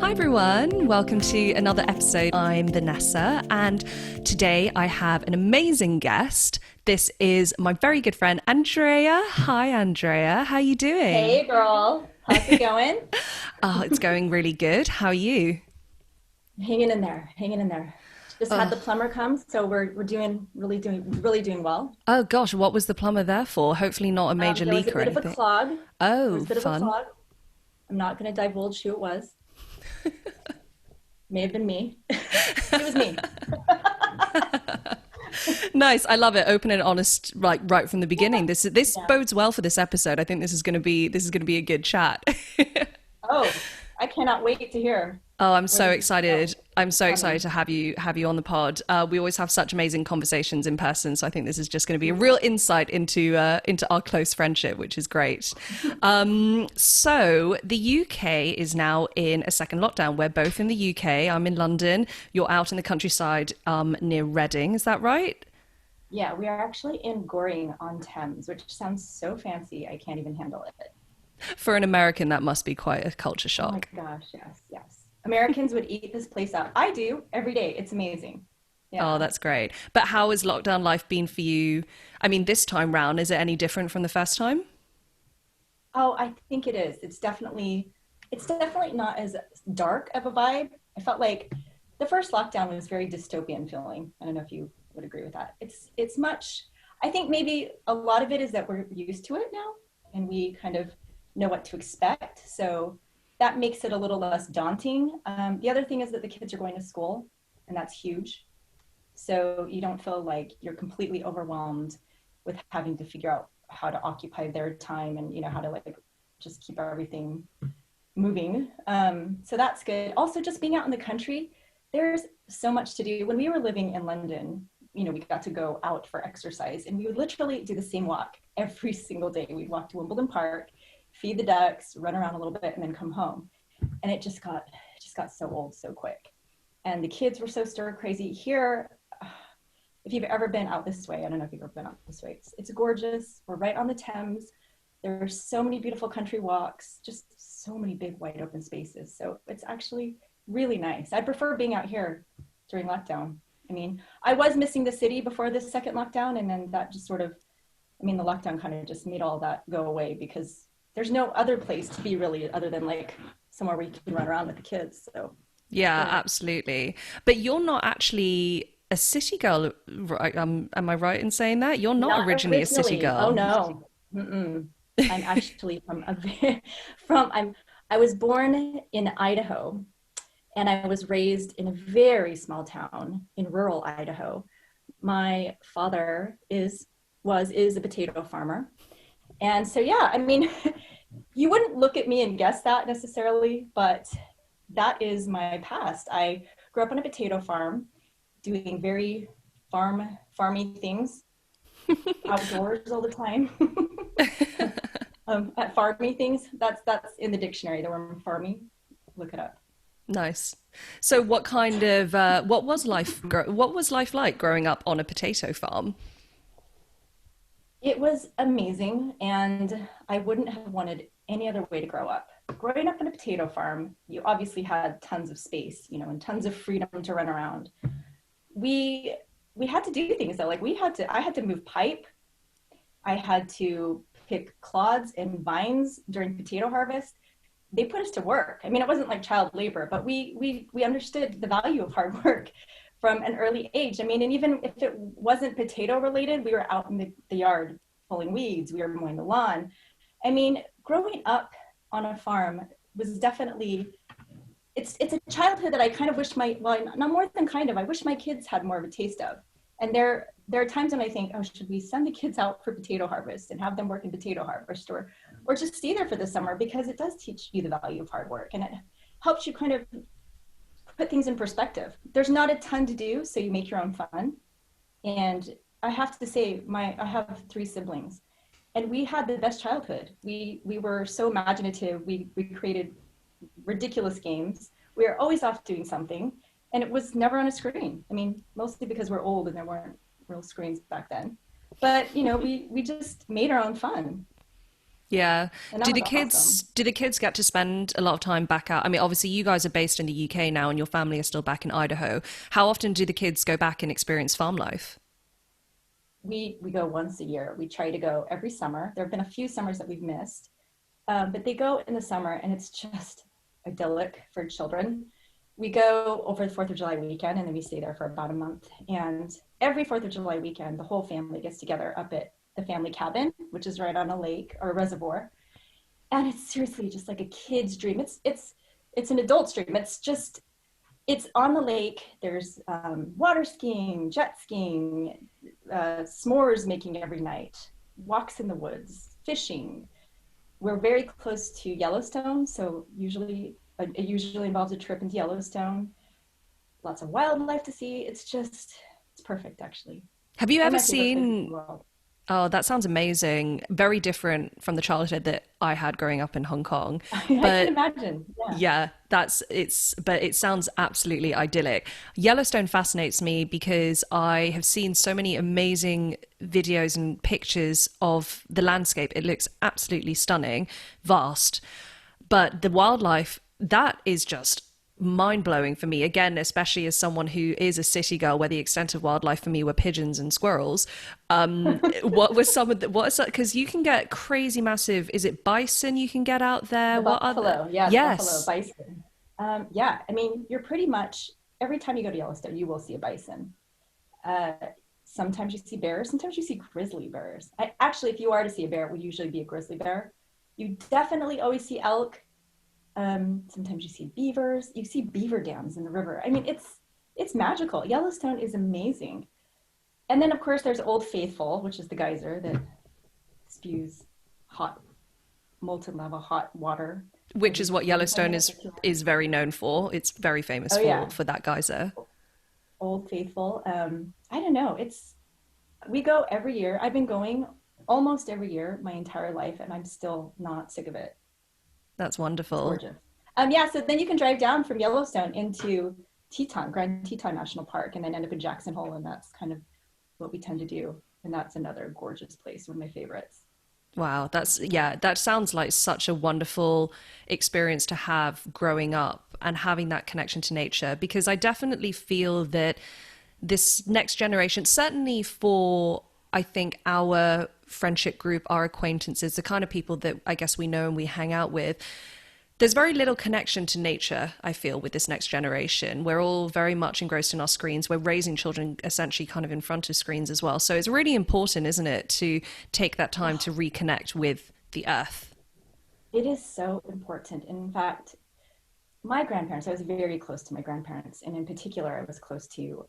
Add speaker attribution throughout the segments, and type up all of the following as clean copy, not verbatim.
Speaker 1: Hi everyone, welcome to another episode. I'm Vanessa and today I have an amazing guest. This is my very good friend Andrea. Hi Andrea, how are you doing?
Speaker 2: Hey girl, how's it going?
Speaker 1: Oh, it's going really good. How are you?
Speaker 2: Hanging in there, hanging in there. Just had the
Speaker 1: Oh,
Speaker 2: plumber come, so we're doing really doing well.
Speaker 1: oh gosh, what was the plumber there for? Hopefully not a major
Speaker 2: There was
Speaker 1: leak
Speaker 2: a
Speaker 1: or
Speaker 2: bit of a
Speaker 1: anything.
Speaker 2: clog. There was
Speaker 1: Oh,
Speaker 2: a bit of a
Speaker 1: fun.
Speaker 2: clog. I'm not going to divulge who it was. May have been me. It was me.
Speaker 1: Nice. I love it. Open and honest, like right from the beginning. This
Speaker 2: Yeah.
Speaker 1: bodes well for this episode. I think this is going to be a good chat.
Speaker 2: Oh, I cannot wait to hear
Speaker 1: Oh, I'm
Speaker 2: where
Speaker 1: so
Speaker 2: this is going to go.
Speaker 1: excited. I'm so
Speaker 2: Tell me.
Speaker 1: excited to have you on the pod. We always have such amazing conversations in person, so I think this is just going to be a
Speaker 2: Mhm.
Speaker 1: real insight into our close friendship, which is great. So the UK is now in a second lockdown. We're both in the UK. I'm in London. You're out in the countryside near Reading. Is that right?
Speaker 2: Yeah, we are actually in Goring on Thames, which sounds so fancy. I can't even handle it.
Speaker 1: For an American, that must be quite a culture
Speaker 2: Oh my
Speaker 1: shock.
Speaker 2: gosh, yes, yes. Americans would eat this place up. I do every day. It's amazing.
Speaker 1: Oh,
Speaker 2: Yeah.
Speaker 1: that's great. But how has lockdown life been for you? I mean, this time round, is it any different from the first time?
Speaker 2: Oh, I think it is. It's definitely not as dark of a vibe. I felt like the first lockdown was very dystopian feeling. I don't know if you would agree with that. It's much I think maybe a lot of it is that we're used to it now and we kind of know what to expect. So that makes it a little less daunting. The other thing is that the kids are going to school, and that's huge. So you don't feel like you're completely overwhelmed with having to figure out how to occupy their time and how to like just keep everything moving. So that's good. Also, just being out in the country, there's so much to do. When we were living in London, we got to go out for exercise, and we would literally do the same walk every single day. We'd walk to Wimbledon Park, feed the ducks, run around a little bit, and then come home. And it just got so old so quick. And the kids were so stir crazy here. If you've ever been out this way, I don't know if you've ever been out this way. It's gorgeous. We're right on the Thames. There are so many beautiful country walks, just so many big wide open spaces. So it's actually really nice. I prefer being out here during lockdown. I mean, I was missing the city before this second lockdown, and then that just sort of, I mean, the lockdown kind of just made all that go away because there's no other place to be really other than like somewhere where you can run around with the kids. So it's
Speaker 1: Yeah,
Speaker 2: really nice.
Speaker 1: absolutely. But you're not actually a city girl, right? Am I right in saying that? You're not
Speaker 2: Not
Speaker 1: originally a city
Speaker 2: originally. Oh
Speaker 1: girl.
Speaker 2: no. Mm-mm. I'm actually from a from I was born in Idaho, and I was raised in a very small town in rural Idaho. My father is a potato farmer. And so yeah, I mean, you wouldn't look at me and guess that necessarily, but that is my past. I grew up on a potato farm doing very farmy things outdoors all the time. At farming things, that's in the dictionary. The word farming, look it up.
Speaker 1: Nice. So what was life like growing up on a potato farm?
Speaker 2: It was amazing, and I wouldn't have wanted any other way to grow up. Growing up on a potato farm, you obviously had tons of space, and tons of freedom to run around. We had to do things though, like I had to move pipe. I had to pick clods and vines during potato harvest. They put us to work. I mean, it wasn't like child labor, but we understood the value of hard work from an early age. I mean, and even if it wasn't potato related, we were out in the yard pulling weeds, we were mowing the lawn. I mean, growing up on a farm was definitely it's a childhood that I kind of wish my well, not more than kind of, I wish my kids had more of a taste of. And there are times when I think, oh, should we send the kids out for potato harvest and have them work in potato harvest, or just stay there for the summer, because it does teach you the value of hard work, and it helps you kind of put things in perspective. There's not a ton to do, so you make your own fun. And I have to say, I have three siblings, and we had the best childhood. We were so imaginative. We created ridiculous games. We were always off doing something, and it was never on a screen. I mean, mostly because we're old and there weren't real screens back then. But we just made our own fun.
Speaker 1: Yeah.
Speaker 2: And that was awesome.
Speaker 1: Do the kids get to spend a lot of time back out? I mean, obviously you guys are based in the UK now and your family is still back in Idaho. How often do the kids go back and experience farm life?
Speaker 2: We go once a year. We try to go every summer. There have been a few summers that we've missed, but they go in the summer, and it's just idyllic for children. We go over the 4th of July weekend, and then we stay there for about a month. And every 4th of July weekend, the whole family gets together up at the family cabin, which is right on a lake or a reservoir. And it's seriously just like a kid's dream. It's an adult's dream. It's on the lake. There's water skiing, jet skiing, s'mores making every night, walks in the woods, fishing. We're very close to Yellowstone, so it usually involves a trip into Yellowstone. Lots of wildlife to see. It's perfect, actually.
Speaker 1: Have you
Speaker 2: One of
Speaker 1: ever
Speaker 2: my favorite places in
Speaker 1: seen
Speaker 2: the world.
Speaker 1: Oh, that sounds amazing. Very different from the childhood that I had growing up in Hong Kong.
Speaker 2: I can
Speaker 1: But
Speaker 2: imagine. Yeah.
Speaker 1: yeah, but it sounds absolutely idyllic. Yellowstone fascinates me because I have seen so many amazing videos and pictures of the landscape. It looks absolutely stunning, vast. But the wildlife, that is just mind blowing for me. Again, especially as someone who is a city girl, where the extent of wildlife for me were pigeons and squirrels. What was some of the, what is that? Because you can get crazy massive, is it bison you can get out there?
Speaker 2: The
Speaker 1: What other?
Speaker 2: buffalo, yeah, the buffalo,
Speaker 1: Yes.
Speaker 2: bison. Yeah, I mean, you're pretty much every time you go to Yellowstone, you will see a bison. Uh, Sometimes you see bears, sometimes you see grizzly bears. Actually, if you are to see a bear, it would usually be a grizzly bear. You definitely always see elk. Sometimes you see beavers. You see beaver dams in the river. I mean, it's magical. Yellowstone is amazing. And then, of course, there's Old Faithful, which is the geyser that spews hot molten lava, hot water
Speaker 1: Which
Speaker 2: every
Speaker 1: is what
Speaker 2: 45
Speaker 1: Yellowstone
Speaker 2: minutes or 2 hours.
Speaker 1: is very known for. It's very famous
Speaker 2: Oh yeah,
Speaker 1: for that geyser.
Speaker 2: Old Faithful. I don't know. We go every year. I've been going almost every year my entire life, and I'm still not sick of it.
Speaker 1: That's
Speaker 2: It's
Speaker 1: wonderful.
Speaker 2: gorgeous. Yeah. So then you can drive down from Yellowstone into Teton, Grand Teton National Park, and then end up in Jackson Hole, and that's kind of what we tend to do. And that's another gorgeous place, one of my favorites.
Speaker 1: Wow, yeah, that sounds like such a wonderful experience to have growing up and having that connection to nature, because I definitely feel that this next generation, certainly for, I think, our friendship group, our acquaintances, the kind of people that I guess we know and we hang out with, there's very little connection to nature, I feel, with this next generation. We're all very much engrossed in our screens. We're raising children essentially kind of in front of screens as well. So it's really important, isn't it, to take that time to reconnect with the earth.
Speaker 2: It is so important. In fact, my grandparents, I was very close to my grandparents. And in particular, I was close to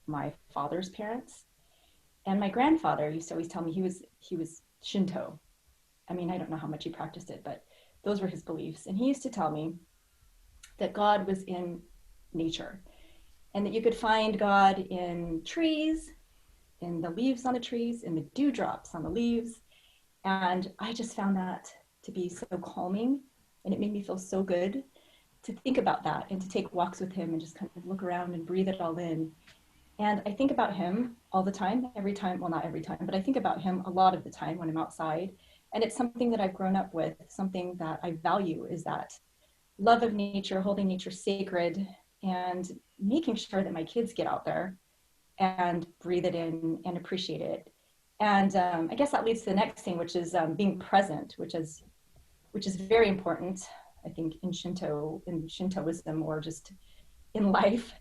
Speaker 2: my father's parents. And my grandfather used to always tell me he was Shinto. I mean, I don't know how much he practiced it, but those were his beliefs. And he used to tell me that God was in nature and that you could find God in trees, in the leaves on the trees, in the dewdrops on the leaves. And I just found that to be so calming. And it made me feel so good to think about that and to take walks with him and just kind of look around and breathe it all in. And I think about him all the time, every time, well, not every time, but I think about him a lot of the time when I'm outside. And it's something that I've grown up with, something that I value is that love of nature, holding nature sacred, and making sure that my kids get out there and breathe it in and appreciate it. And I guess that leads to the next thing, which is being present, which is very important. I think in Shintoism, or just in life,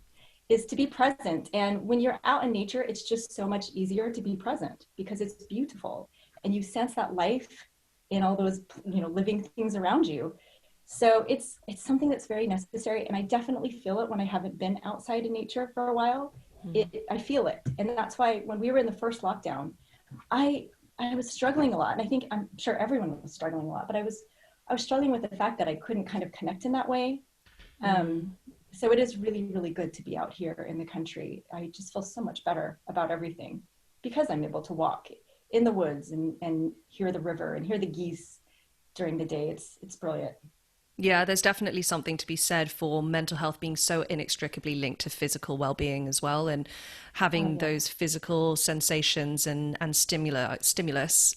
Speaker 2: is to be present. And when you're out in nature, it's just so much easier to be present because it's beautiful and you sense that life in all those, living things around you. So it's something that's very necessary. And I definitely feel it when I haven't been outside in nature for a while. I feel it. And that's why when we were in the first lockdown, I was struggling a lot. And I'm sure everyone was struggling a lot, but I was struggling with the fact that I couldn't kind of connect in that way. So it is really, really good to be out here in the country. I just feel so much better about everything because I'm able to walk in the woods and hear the river and hear the geese during the day. It's brilliant.
Speaker 1: Yeah, there's definitely something to be said for mental health being so inextricably linked to physical well-being as well, and
Speaker 2: Oh
Speaker 1: having
Speaker 2: yeah.
Speaker 1: those physical sensations and stimulus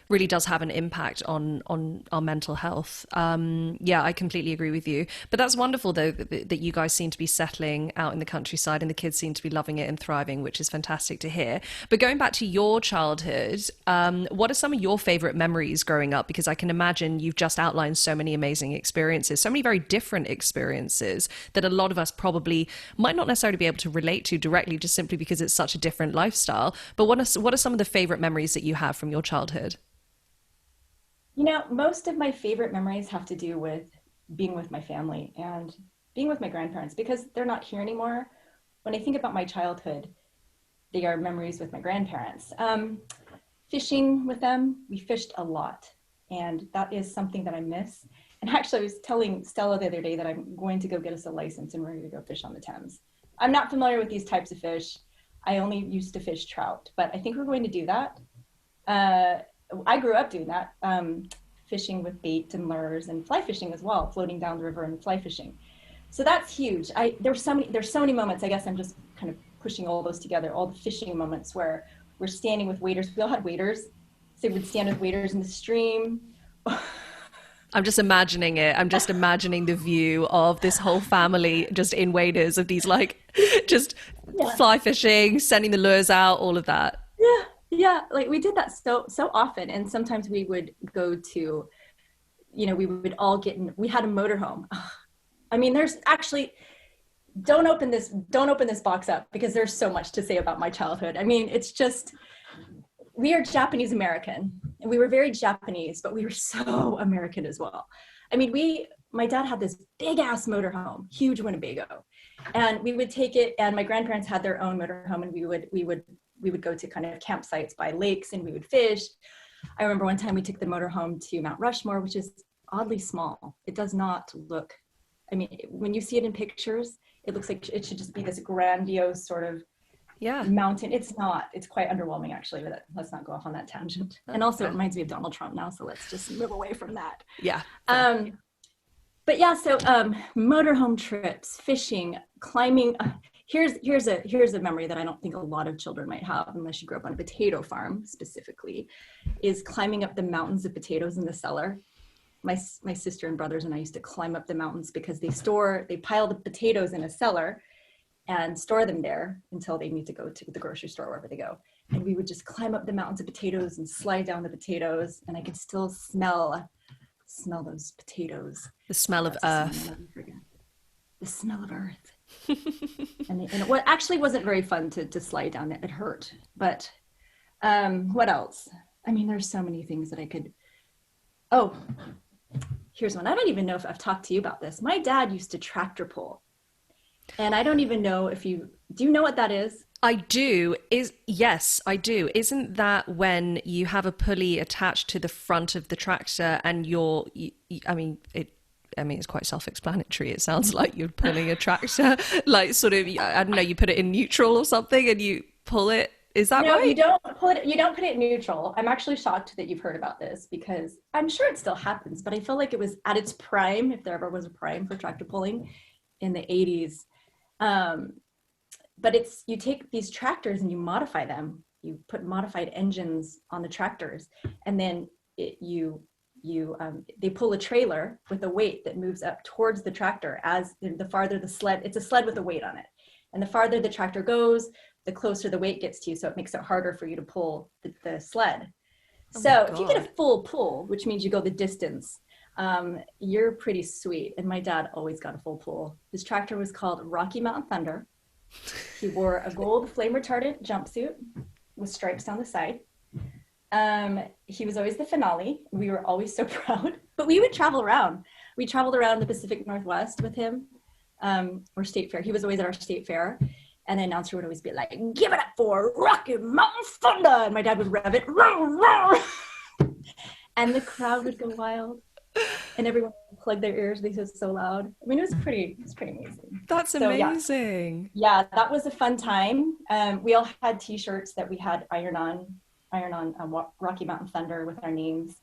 Speaker 1: really does have an impact on our mental health. Yeah, I completely agree with you. But that's wonderful, though, that you guys seem to be settling out in the countryside and the kids seem to be loving it and thriving, which is fantastic to hear. But going back to your childhood, what are some of your favorite memories growing up? Because I can imagine you've just outlined so many amazing experiences, so many very different experiences that a lot of us probably might not necessarily be able to relate to directly, just simply because it's such a different lifestyle. But what are some of the favorite memories that you have from your childhood?
Speaker 2: Most of my favorite memories have to do with being with my family and being with my grandparents because they're not here anymore. When I think about my childhood, they are memories with my grandparents. Fishing with them, we fished a lot, and that is something that I miss. And actually, I was telling Stella the other day that I'm going to go get us a license and we're going to go fish on the Thames. I'm not familiar with these types of fish. I only used to fish trout, but I think we're going to do that. Uh, I grew up doing that, fishing with bait and lures and fly fishing as well, floating down the river and fly fishing. So that's huge. There's so many moments. I guess I'm just kind of pushing all those together. All the fishing moments where we're standing with waders. We all had waders, so we'd stand with waders in the stream.
Speaker 1: I'm just imagining it. I'm just imagining the view of this whole family just in waders of these like just
Speaker 2: Yeah,
Speaker 1: fly fishing, sending the lures out, all of that.
Speaker 2: yeah, yeah. Like we did that so often, and sometimes we would go to, we would all get in. We had a motorhome. I mean, there's actually don't open this box up because there's so much to say about my childhood. I mean, it's just we are Japanese American and we were very Japanese, but we were so American as well. I mean, my dad had this big ass motorhome, huge Winnebago, and we would take it. And my grandparents had their own motorhome, and we would go to kind of campsites by lakes, and we would fish. I remember one time we took the motorhome to Mount Rushmore, which is oddly small. It does not look. I mean, when you see it in pictures, it looks like it should just be this grandiose sort of
Speaker 1: Yeah.
Speaker 2: mountain. It's not. It's quite underwhelming, actually. But let's not go off on that tangent. And also, it
Speaker 1: Fair.
Speaker 2: reminds me of Donald Trump now, so let's just move away from that.
Speaker 1: Yeah. Fair.
Speaker 2: Um, but yeah, so motorhome trips, fishing, climbing. Here's a memory that I don't think a lot of children might have, unless you grew up on a potato farm specifically, is climbing up the mountains of potatoes in the cellar. My sister and brothers and I used to climb up the mountains because they pile the potatoes in a cellar and store them there until they need to go to the grocery store, wherever they go. And we would just climb up the mountains of potatoes and slide down the potatoes, and I could still smell those potatoes.
Speaker 1: The smell of
Speaker 2: That's a smell I'll
Speaker 1: earth.
Speaker 2: never forget. The smell of earth. And it actually wasn't very fun to slide down. It hurt. But what else? I mean, there's so many things that I could. Oh, here's one. I don't even know if I've talked to you about this. My dad used to tractor pull. And I don't even know if do you know what that is?
Speaker 1: I do. Yes, I do. Isn't that when you have a pulley attached to the front of the tractor and I mean, it's quite self-explanatory. It sounds like you're pulling a tractor, like sort of, I don't know, you put it in neutral or something and you pull it. Is that
Speaker 2: No,
Speaker 1: right?
Speaker 2: you don't put it in neutral. I'm actually shocked that you've heard about this because I'm sure it still happens, but I feel like it was at its prime, if there ever was a prime for tractor pulling in the 80s. But you take these tractors and you modify them. You put modified engines on the tractors, and then they pull a trailer with a weight that moves up towards the tractor as the farther the sled. It's a sled with a weight on it, and the farther the tractor goes, the closer the weight gets to you. So it makes it harder for you to pull the sled.
Speaker 1: Oh my
Speaker 2: So if you get
Speaker 1: God.
Speaker 2: a full pull, which means you go the distance, you're pretty sweet. And my dad always got a full pull. His tractor was called Rocky Mountain Thunder. He wore a gold flame retardant jumpsuit with stripes down the side. He was always the finale. We were always so proud. But we would travel around. We traveled around the Pacific Northwest with him, or State Fair. He was always at our State Fair. And the announcer would always be like, "Give it up for Rocky Mountain Thunder." And my dad would rev it. Roar, roar. And the crowd would go wild. And everyone would plug their ears because it was so loud. I mean, it was pretty amazing.
Speaker 1: That's
Speaker 2: So yeah,
Speaker 1: amazing.
Speaker 2: yeah, that was a fun time. We all had T-shirts that we had iron on Rocky Mountain Thunder with our names.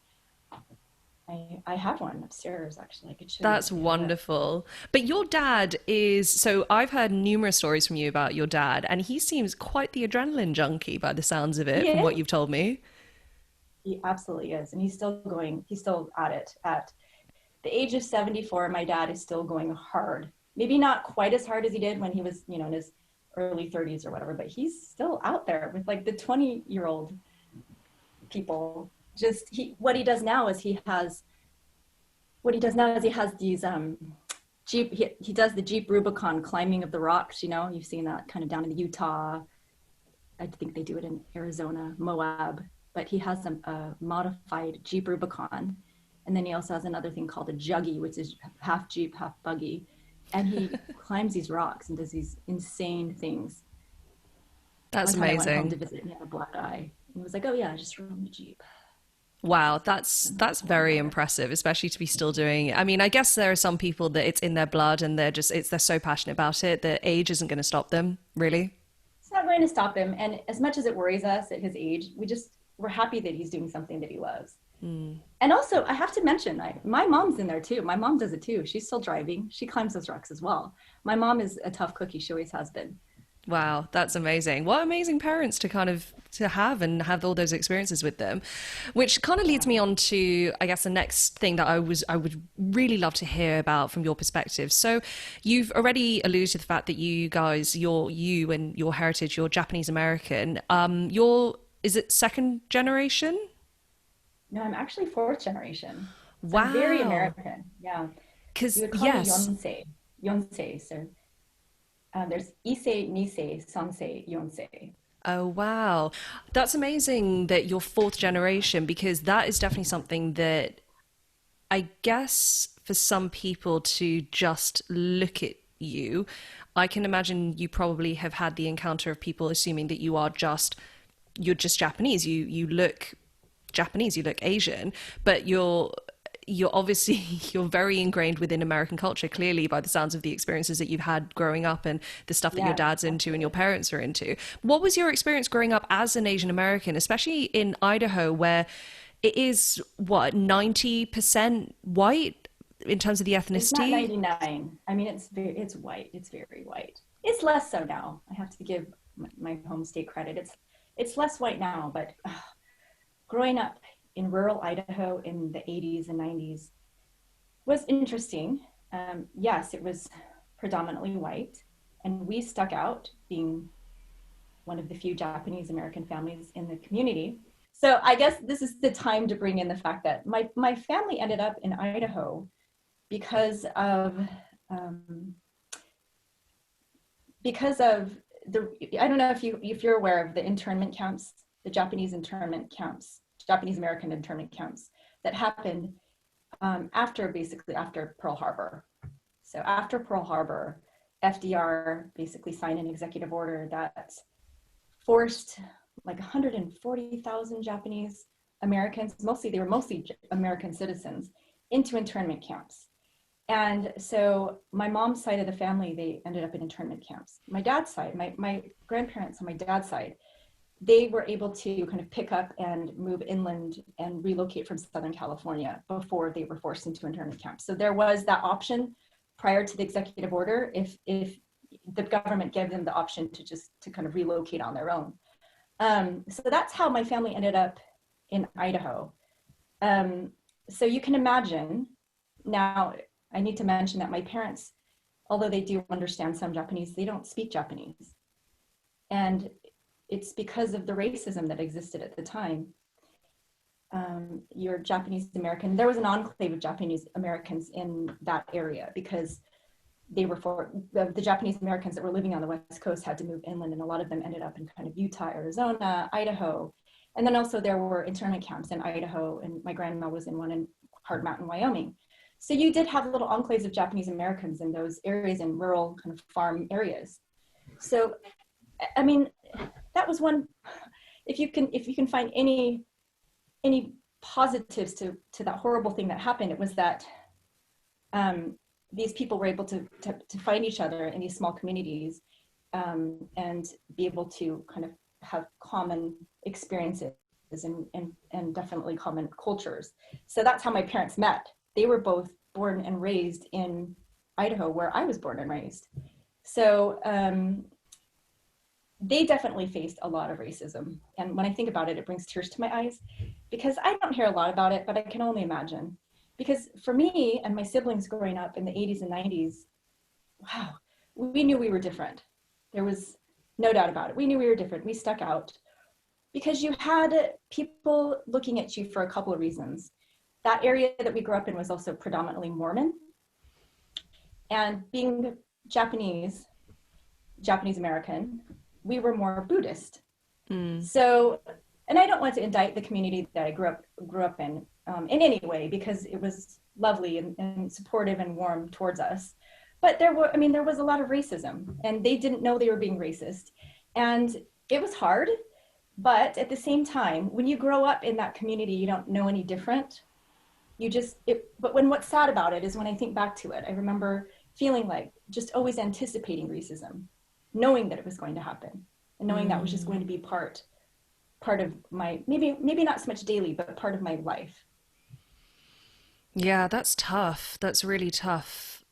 Speaker 2: I have one upstairs, actually. I could show you
Speaker 1: That's
Speaker 2: if you have it.
Speaker 1: wonderful. But your dad is, so I've heard numerous stories from you about your dad, and he seems quite the adrenaline junkie by the sounds of it,
Speaker 2: He
Speaker 1: from what
Speaker 2: is.
Speaker 1: you've told me.
Speaker 2: He absolutely is. And he's still going, he's still at it. At the age of 74, my dad is still going hard. Maybe not quite as hard as he did when he was, in his early 30s or whatever, but he's still out there with like the 20-year-old people. Just what he does now is he has these Jeep, he does the Jeep Rubicon climbing of the rocks, you've seen that kind of down in Utah. I think they do it in Arizona, Moab, but he has a modified Jeep Rubicon. And then he also has another thing called a Juggy, which is half Jeep, half buggy. And he climbs these rocks and does these insane things.
Speaker 1: That's
Speaker 2: One time I went home to
Speaker 1: amazing.
Speaker 2: visit and he had a black eye. And he was like, oh yeah, I just rode in the Jeep.
Speaker 1: Wow, that's
Speaker 2: Oh my
Speaker 1: very
Speaker 2: God.
Speaker 1: impressive, especially to be still doing it. I mean, I guess there are some people that it's in their blood and they're so passionate about it that age isn't going to stop them, really.
Speaker 2: It's not going to stop him. And as much as it worries us at his age, we're happy that he's doing something that he loves. And also, I have to mention, my mom's in there too. My mom does it too. She's still driving. She climbs those rocks as well. My mom is a tough cookie. She always has been.
Speaker 1: Wow, that's amazing. What amazing parents to kind of to have and have all those experiences with them. Which kind of leads
Speaker 2: Yeah.
Speaker 1: me on to, I guess, the next thing that I would really love to hear about from your perspective. So you've already alluded to the fact that you guys, you and your heritage, you're Japanese American. You're, is it second generation?
Speaker 2: No, I'm actually fourth generation. So I'm very
Speaker 1: Wow.
Speaker 2: American. Yeah. You
Speaker 1: Because
Speaker 2: would call me
Speaker 1: yes.
Speaker 2: Yonsei. Yonsei. So there's Issei, Nisei, Sansei, Yonsei.
Speaker 1: Oh, wow. That's amazing that you're fourth generation because that is definitely something that I guess for some people to just look at you, I can imagine you probably have had the encounter of people assuming that you're just Japanese. You look Japanese, you look Asian, but you're obviously you're very ingrained within American culture, clearly by the sounds of the experiences that you've had growing up and the stuff that your
Speaker 2: Yes,
Speaker 1: dad's into and your
Speaker 2: absolutely.
Speaker 1: parents are into. What was your experience growing up as an Asian American, especially in Idaho, where it is what 90% white in terms of the
Speaker 2: It's not
Speaker 1: ethnicity?
Speaker 2: 99. I mean, it's white. It's very white. It's less so now. I have to give my home state credit. It's less white now, but growing up in rural Idaho in the 80s and 90s was interesting. Yes, it was predominantly white, and we stuck out being one of the few Japanese American families in the community. So I guess this is the time to bring in the fact that my family ended up in Idaho because of um, because of the I don't know if you're aware of the internment camps, the Japanese internment camps, Japanese American internment camps that happened after Pearl Harbor. So after Pearl Harbor, FDR basically signed an executive order that forced like 140,000 Japanese Americans, they were mostly American citizens, into internment camps. And so my mom's side of the family, they ended up in internment camps. My dad's side, my grandparents on my dad's side, they were able to kind of pick up and move inland and relocate from Southern California before they were forced into internment camps. So there was that option prior to the executive order if the government gave them the option to kind of relocate on their own. So that's how my family ended up in Idaho. So you can imagine now, I need to mention that my parents, although they do understand some Japanese, they don't speak Japanese. And it's because of the racism that existed at the time. You're Japanese American. There was an enclave of Japanese Americans in that area because the Japanese Americans that were living on the West Coast had to move inland, and a lot of them ended up in kind of Utah, Arizona, Idaho. And then also there were internment camps in Idaho, and my grandma was in one in Hard Mountain, Wyoming. So you did have little enclaves of Japanese Americans in those areas, in rural kind of farm areas. So, I mean, that was one. If you can find any positives to that horrible thing that happened, it was that these people were able to find each other in these small communities and be able to kind of have common experiences and definitely common cultures. So that's how my parents met. They were both born and raised in Idaho, where I was born and raised. So they definitely faced a lot of racism. And when I think about it, it brings tears to my eyes because I don't hear a lot about it, but I can only imagine. Because for me and my siblings growing up in the 80s and 90s, wow, we knew we were different. There was no doubt about it. We knew we were different. We stuck out because you had people looking at you for a couple of reasons. That area that we grew up in was also predominantly Mormon. And being Japanese American, we were more Buddhist. So, and I don't want to indict the community that I grew up in any way, because it was lovely and supportive and warm towards us. But there was a lot of racism, and they didn't know they were being racist. And it was hard, but at the same time, when you grow up in that community, you don't know any different. But what's sad about it is when I think back to it, I remember feeling like just always anticipating racism, knowing that it was going to happen, and knowing that was just going to be part of my, maybe not so much daily, but part of my life.
Speaker 1: Yeah, that's tough. That's really tough.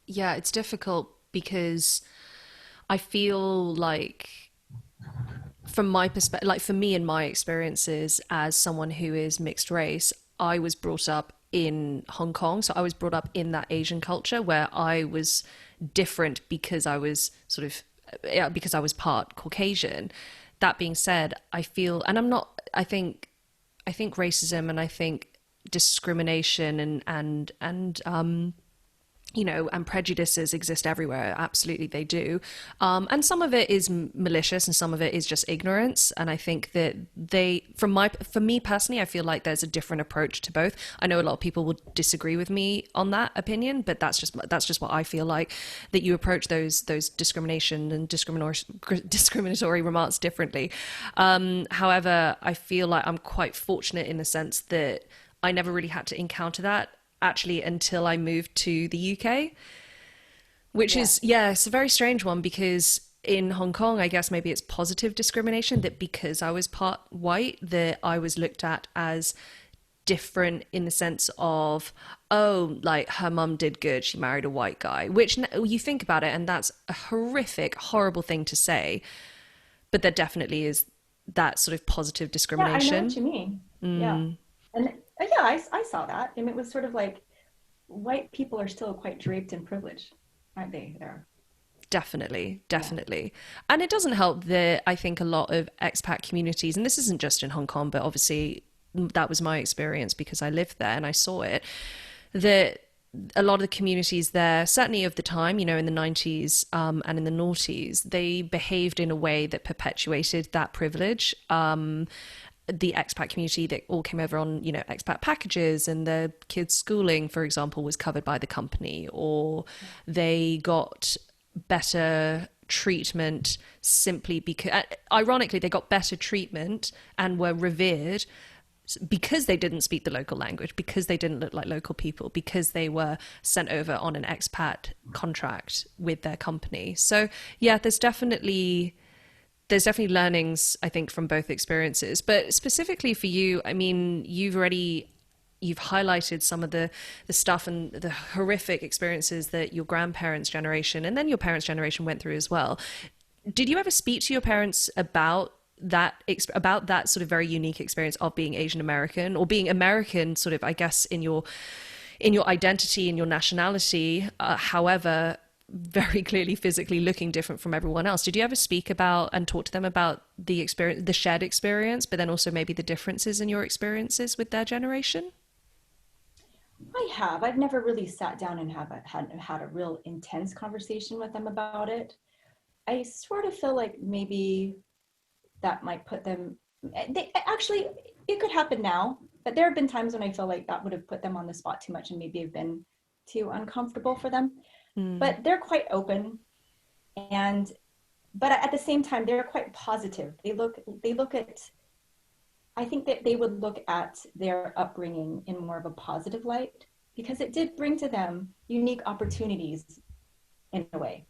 Speaker 1: Yeah, it's difficult because I feel like, from my perspective, like for me and my experiences as someone who is mixed race, I was brought up in Hong Kong. So I was brought up in that Asian culture where I was different because I was because I was part Caucasian. That being said, I feel, and I'm not, I think racism and I think discrimination and and prejudices exist everywhere. Absolutely, they do. And some of it is malicious, and some of it is just ignorance. And I think that for me personally, I feel like there's a different approach to both. I know a lot of people will disagree with me on that opinion, but that's just what I feel like. That you approach those discrimination and discriminatory remarks differently. However, I feel like I'm quite fortunate in the sense that I never really had to encounter that actually until I moved to the UK, which is, it's a very strange one, because in Hong Kong, I guess maybe it's positive discrimination, that because I was part white, that I was looked at as different in the sense of, oh, like her mum did good, she married a white guy, which you think about it and that's a horrific, horrible thing to say, but there definitely is that sort of positive discrimination.
Speaker 2: Yeah, I know what you mean. Yeah. And I saw that. And it was sort of like, white people are still quite draped in privilege, aren't they? There.
Speaker 1: Definitely. And it doesn't help that I think a lot of expat communities, and this isn't just in Hong Kong, but obviously that was my experience because I lived there and I saw it, that a lot of the communities there, certainly of the time, in the 90s and in the noughties, they behaved in a way that perpetuated that privilege. The expat community that all came over on, expat packages, and their kids' schooling, for example, was covered by the company, or they got better treatment simply because, ironically, they got better treatment and were revered because they didn't speak the local language, because they didn't look like local people, because they were sent over on an expat contract with their company. So yeah, there's definitely learnings, I think, from both experiences. But specifically for you, I mean, you've highlighted some of the stuff and the horrific experiences that your grandparents' generation and then your parents' generation went through as well. Did you ever speak to your parents about that sort of very unique experience of being Asian American, or being American, sort of, I guess, in your identity and your nationality, however, very clearly physically looking different from everyone else? Did you ever speak about and talk to them about the experience, the shared experience, but then also maybe the differences in your experiences with their generation?
Speaker 2: I have. I've never really sat down and had a real intense conversation with them about it. I sort of feel like maybe that might put them, actually, it could happen now, but there have been times when I feel like that would have put them on the spot too much and maybe have been too uncomfortable for them. But they're quite open, but at the same time, they're quite positive. They look at, I think that they would look at their upbringing in more of a positive light, because it did bring to them unique opportunities in a way.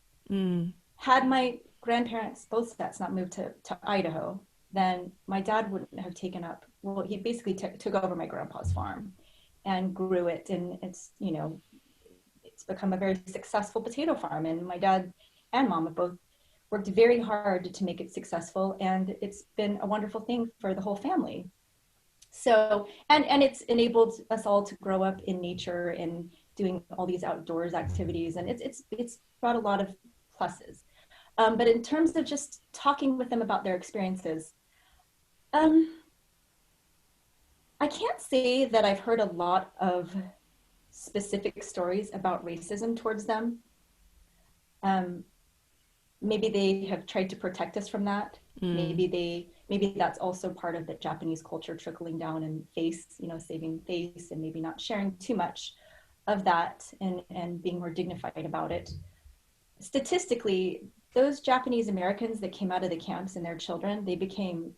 Speaker 2: Had my grandparents, both sets, not moved to Idaho, then my dad wouldn't have taken up, well, he basically took over my grandpa's farm and grew it. And it's, you know, it's become a very successful potato farm. And my dad and mom have both worked very hard to make it successful. And it's been a wonderful thing for the whole family. So, and it's enabled us all to grow up in nature and doing all these outdoors activities. And it's brought a lot of pluses. But in terms of just talking with them about their experiences, I can't say that I've heard a lot of specific stories about racism towards them. Um, Maybe they have tried to protect us from that. Maybe that's also part of the Japanese culture trickling down and face, you know, saving face and maybe not sharing too much of that and being more dignified about it. Statistically, those Japanese Americans that came out of the camps and their children, they became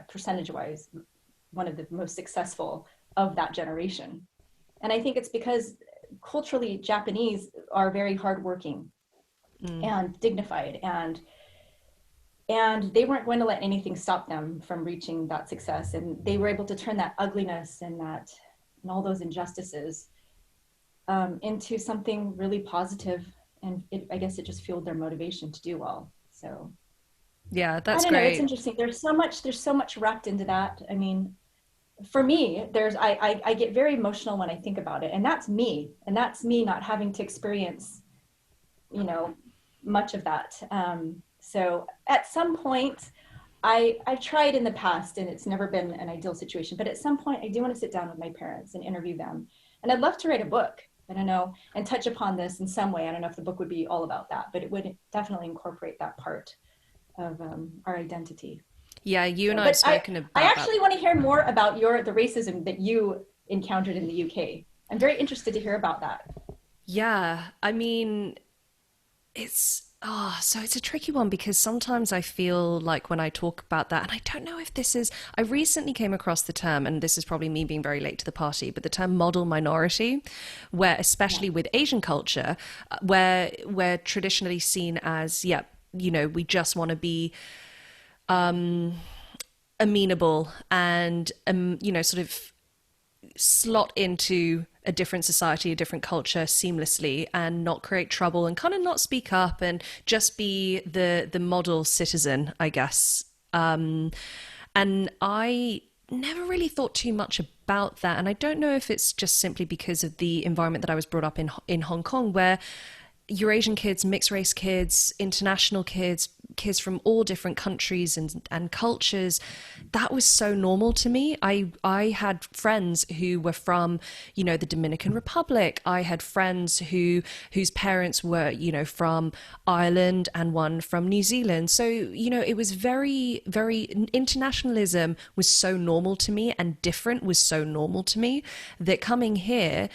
Speaker 2: percentage-wise one of the most successful of that generation. And I think it's because culturally Japanese are very hardworking and dignified, and they weren't going to let anything stop them from reaching that success. And they were able to turn that ugliness and all those injustices into something really positive. And I guess it just fueled their motivation to do well. So
Speaker 1: yeah, that's
Speaker 2: I don't know.
Speaker 1: great.
Speaker 2: It's interesting. There's so much wrapped into that. I mean, for me, I get very emotional when I think about it, and that's me not having to experience, you know, much of that. So at some point, I've tried in the past, and it's never been an ideal situation, but at some point I do want to sit down with my parents and interview them. And I'd love to write a book, I don't know, and touch upon this in some way. I don't know if the book would be all about that, but it would definitely incorporate that part of our identity.
Speaker 1: Yeah, you and I have
Speaker 2: But
Speaker 1: spoken
Speaker 2: I
Speaker 1: about that.
Speaker 2: actually want to hear more about the racism that you encountered in the UK. I'm very interested to hear about that.
Speaker 1: Yeah, I mean, so it's a tricky one because sometimes I feel like when I talk about that, and I don't know if this is, I recently came across the term, and this is probably me being very late to the party, but the term model minority, where
Speaker 2: Yeah.
Speaker 1: especially with Asian culture, where we're traditionally seen as, yeah, you know, we just want to be amenable and, you know, sort of slot into a different society, a different culture seamlessly and not create trouble and kind of not speak up and just be the model citizen, I guess. And I never really thought too much about that. And I don't know if it's just simply because of the environment that I was brought up in Hong Kong, where Eurasian kids, mixed race kids, international kids, kids from all different countries and cultures, that was so normal to me. I had friends who were from, you know, the Dominican Republic. I had friends whose parents were, you know, from Ireland and one from New Zealand. So, you know, it was very internationalism was so normal to me, and different was so normal to me, that coming here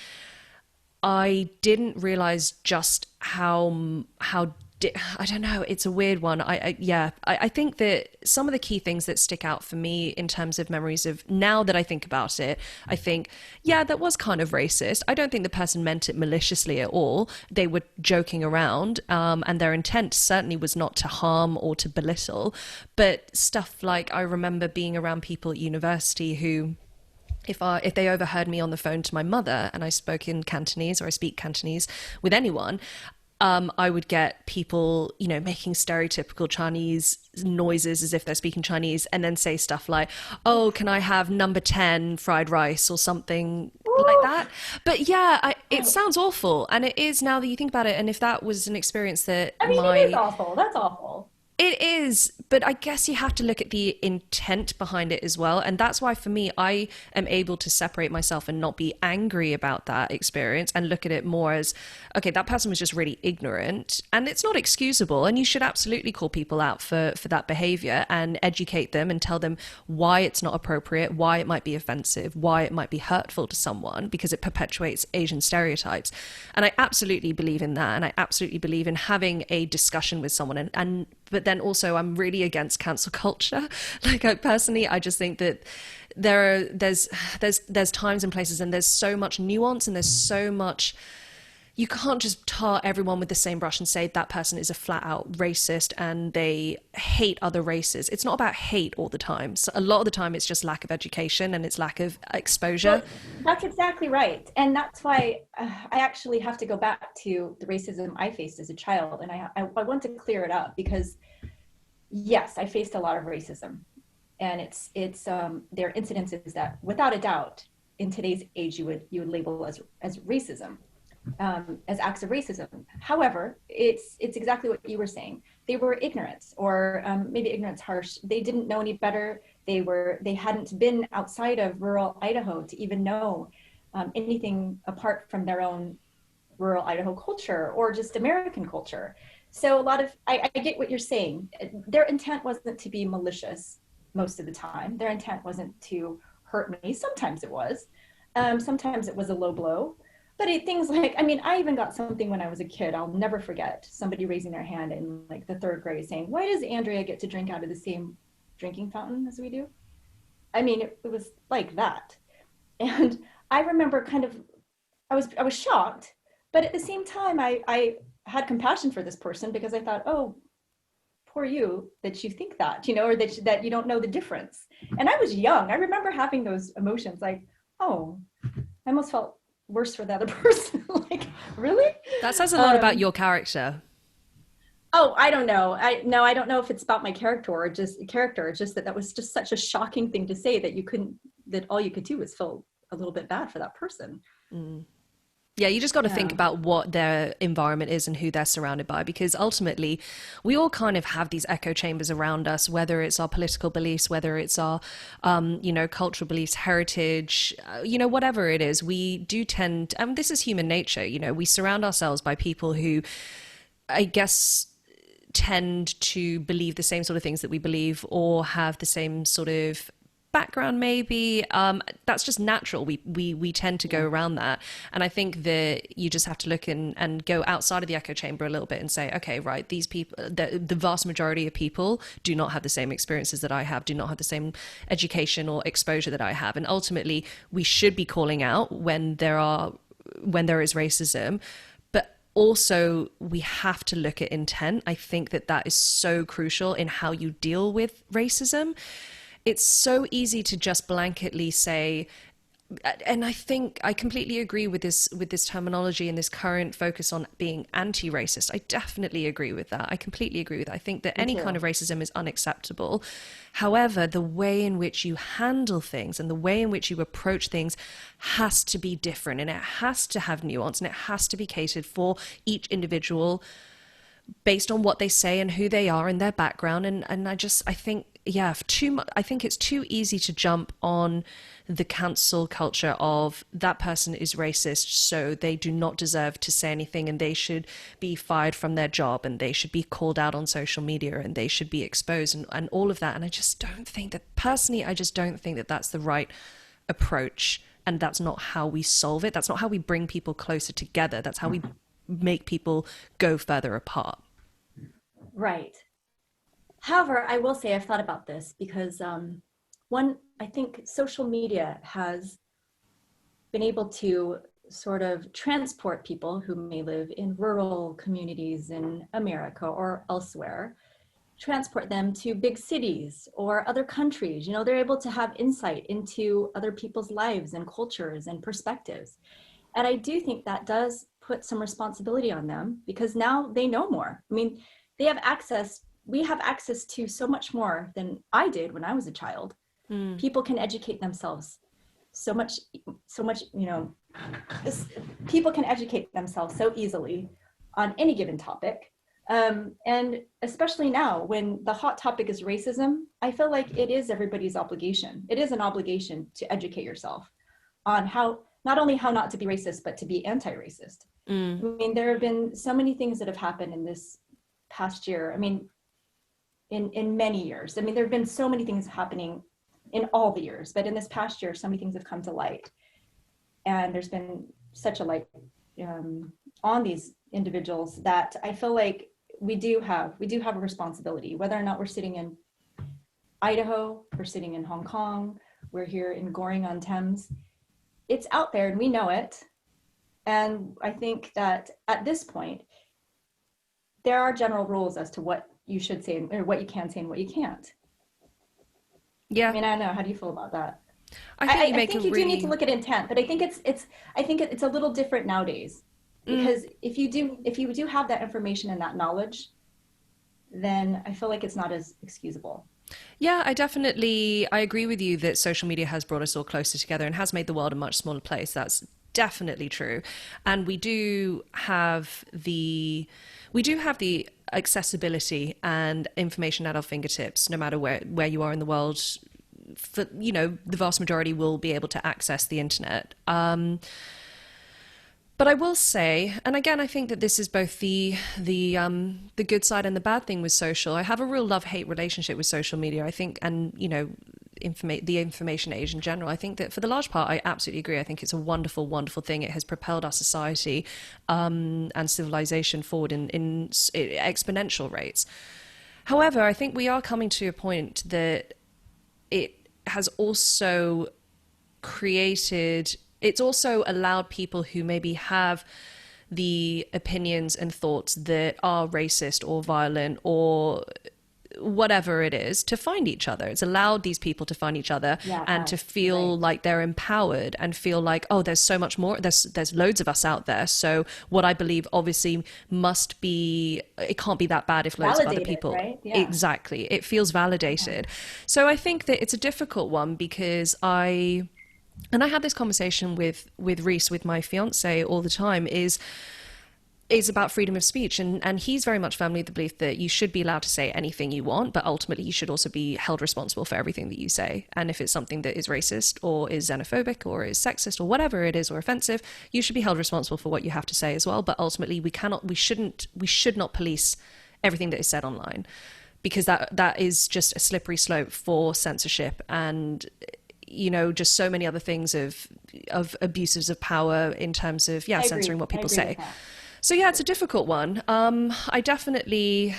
Speaker 1: I didn't realize just I don't know. It's a weird one. I think that some of the key things that stick out for me in terms of memories of now that I think about it, I think, yeah, that was kind of racist. I don't think the person meant it maliciously at all. They were joking around, and their intent certainly was not to harm or to belittle. But stuff like I remember being around people at university who, if they overheard me on the phone to my mother and I spoke in Cantonese or I speak Cantonese with anyone, I would get people, you know, making stereotypical Chinese noises as if they're speaking Chinese, and then say stuff like, "Oh, can I have number 10 fried rice or something like
Speaker 2: Ooh.
Speaker 1: that?" But yeah, it
Speaker 2: Oh,
Speaker 1: sounds awful, and it is now that you think about it. And if that was an experience that
Speaker 2: I mean, it is awful. That's awful.
Speaker 1: it is, but I guess you have to look at the intent behind it as well. And that's why, for me, I am able to separate myself and not be angry about that experience and look at it more as, okay, that person was just really ignorant and it's not excusable. And you should absolutely call people out for that behavior and educate them and tell them why it's not appropriate, why it might be offensive, why it might be hurtful to someone, because it perpetuates Asian stereotypes. And I absolutely believe in that. And I absolutely believe in having a discussion with someone, and but then also I'm really against cancel culture. Like, I just think that there's times and places, and there's so much nuance, and there's so much, you can't just tar everyone with the same brush and say that person is a flat out racist and they hate other races. It's not about hate all the time. So a lot of the time it's just lack of education and it's lack of exposure.
Speaker 2: Well, that's exactly right. And that's why I actually have to go back to the racism I faced as a child. And I want to clear it up because, yes, I faced a lot of racism. And there are incidences that, without a doubt, in today's age, you would label as racism, as acts of racism. However, it's exactly what you were saying. They were ignorant, or maybe ignorance harsh. They didn't know any better. They hadn't been outside of rural Idaho to even know anything apart from their own rural Idaho culture or just American culture. So I get what you're saying. Their intent wasn't to be malicious most of the time. Their intent wasn't to hurt me. Sometimes it was. Sometimes it was a low blow. But things like, I mean, I even got something when I was a kid. I'll never forget somebody raising their hand in like the third grade saying, "Why does Andrea get to drink out of the same drinking fountain as we do?" I mean, it was like that. And I remember I was shocked, but at the same time, I had compassion for this person because I thought, oh, poor you that you think that, or that you don't know the difference. And I was young. I remember having those emotions like, oh, I almost felt worse for the other person. Like, really?
Speaker 1: That says a lot about your character.
Speaker 2: Oh, I don't know. I don't know if it's about my character or just character. It's just that was just such a shocking thing to say that all you could do was feel a little bit bad for that person.
Speaker 1: Mm. Yeah, you just got to think about what their environment is and who they're surrounded by, because ultimately we all kind of have these echo chambers around us, whether it's our political beliefs, whether it's our, cultural beliefs, heritage, whatever it is. We do tend, and this is human nature, we surround ourselves by people who, I guess, tend to believe the same sort of things that we believe or have the same sort of background maybe. That's just natural. We tend to go around that, and I think that you just have to look and go outside of the echo chamber a little bit and say, okay, right, these people, the vast majority of people do not have the same experiences that I have, do not have the same education or exposure that I have, and ultimately we should be calling out when there is racism. But also we have to look at intent. I think that is so crucial in how you deal with racism. It's so easy to just blanketly say, and I think I completely agree with this terminology and this current focus on being anti-racist. I definitely agree with that. I completely agree with that. I think that any kind of racism is unacceptable. However, the way in which you handle things and the way in which you approach things has to be different, and it has to have nuance, and it has to be catered for each individual based on what they say and who they are and their background. And I think, yeah, I think it's too easy to jump on the cancel culture of that person is racist, so they do not deserve to say anything and they should be fired from their job and they should be called out on social media and they should be exposed and all of that. And I just don't think that that's the right approach, and that's not how we solve it. That's not how we bring people closer together. That's how we make people go further apart.
Speaker 2: Right. However, I will say I've thought about this because I think social media has been able to sort of transport people who may live in rural communities in America or elsewhere, transport them to big cities or other countries. They're able to have insight into other people's lives and cultures and perspectives. And I do think that does put some responsibility on them because now they know more. I mean, we have access to so much more than I did when I was a child. People can educate themselves so much, people can educate themselves so easily on any given topic. And especially now when the hot topic is racism, I feel like it is everybody's obligation. It is an obligation to educate yourself on not only how not to be racist, but to be anti-racist. I mean, there have been so many things that have happened in this past year. I mean, in many years. I mean, there have been so many things happening in all the years, but in this past year, so many things have come to light. And there's been such a light on these individuals that I feel like we do have a responsibility, whether or not we're sitting in Idaho, we're sitting in Hong Kong, we're here in Goring-on-Thames. It's out there and we know it. And I think that at this point, there are general rules as to what you should say or what you can say and what you can't. I
Speaker 1: Yeah,
Speaker 2: mean, I don't know. How do you feel about that?
Speaker 1: I think you
Speaker 2: I
Speaker 1: make a
Speaker 2: think you do need to
Speaker 1: really
Speaker 2: look at intent, but I think it's a little different nowadays
Speaker 1: mm,
Speaker 2: because if you do have that information and that knowledge, then I feel like it's not as excusable.
Speaker 1: yeah, I agree with you that social media has brought us all closer together and has made the world a much smaller place. That's definitely true. And we do have the accessibility and information at our fingertips, no matter where you are in the world. For, the vast majority will be able to access the internet. But I will say, and again, I think that this is both the good side and the bad thing with social. I have a real love-hate relationship with social media. I think, and the information age in general. I think that for the large part, I absolutely agree. I think it's a wonderful, wonderful thing. It has propelled our society and civilization forward in exponential rates. However, I think we are coming to a point that it has also it's also allowed people who maybe have the opinions and thoughts that are racist or violent or whatever it is to find each other. It's allowed these people to find each other
Speaker 2: Yeah,
Speaker 1: and to
Speaker 2: you're
Speaker 1: feel
Speaker 2: right.
Speaker 1: like they're empowered and feel like, oh, there's so much more. There's loads of us out there. So what I believe obviously must be, it can't be that bad if loads of other
Speaker 2: Validated,
Speaker 1: people.
Speaker 2: right? Yeah.
Speaker 1: Exactly. It feels
Speaker 2: Yeah.
Speaker 1: validated. So I think that it's a difficult one because and I had this conversation with Reese, with my fiance, all the time, is about freedom of speech, and he's very much firmly of the belief that you should be allowed to say anything you want, but ultimately you should also be held responsible for everything that you say. And if it's something that is racist or is xenophobic or is sexist or whatever it is or offensive, you should be held responsible for what you have to say as well. But ultimately we should not police everything that is said online, because that is just a slippery slope for censorship and just so many other things of abuses of power in terms of
Speaker 2: I
Speaker 1: censoring
Speaker 2: agree.
Speaker 1: what
Speaker 2: I
Speaker 1: people
Speaker 2: agree with
Speaker 1: say.
Speaker 2: that.
Speaker 1: So yeah, it's a difficult one. I definitely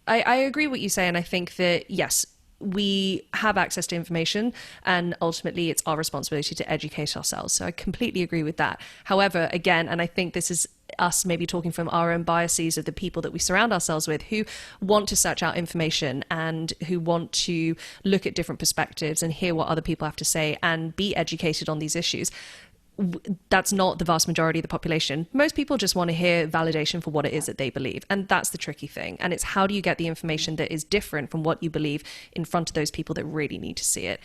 Speaker 1: I agree what you say, and I think that yes, we have access to information and ultimately it's our responsibility to educate ourselves. So I completely agree with that. However, again, and I think this is us maybe talking from our own biases of the people that we surround ourselves with who want to search out information and who want to look at different perspectives and hear what other people have to say and be educated on these issues. That's not the vast majority of the population. Most people just want to hear validation for what it is that they believe. And that's the tricky thing. And it's how do you get the information that is different from what you believe in front of those people that really need to see it?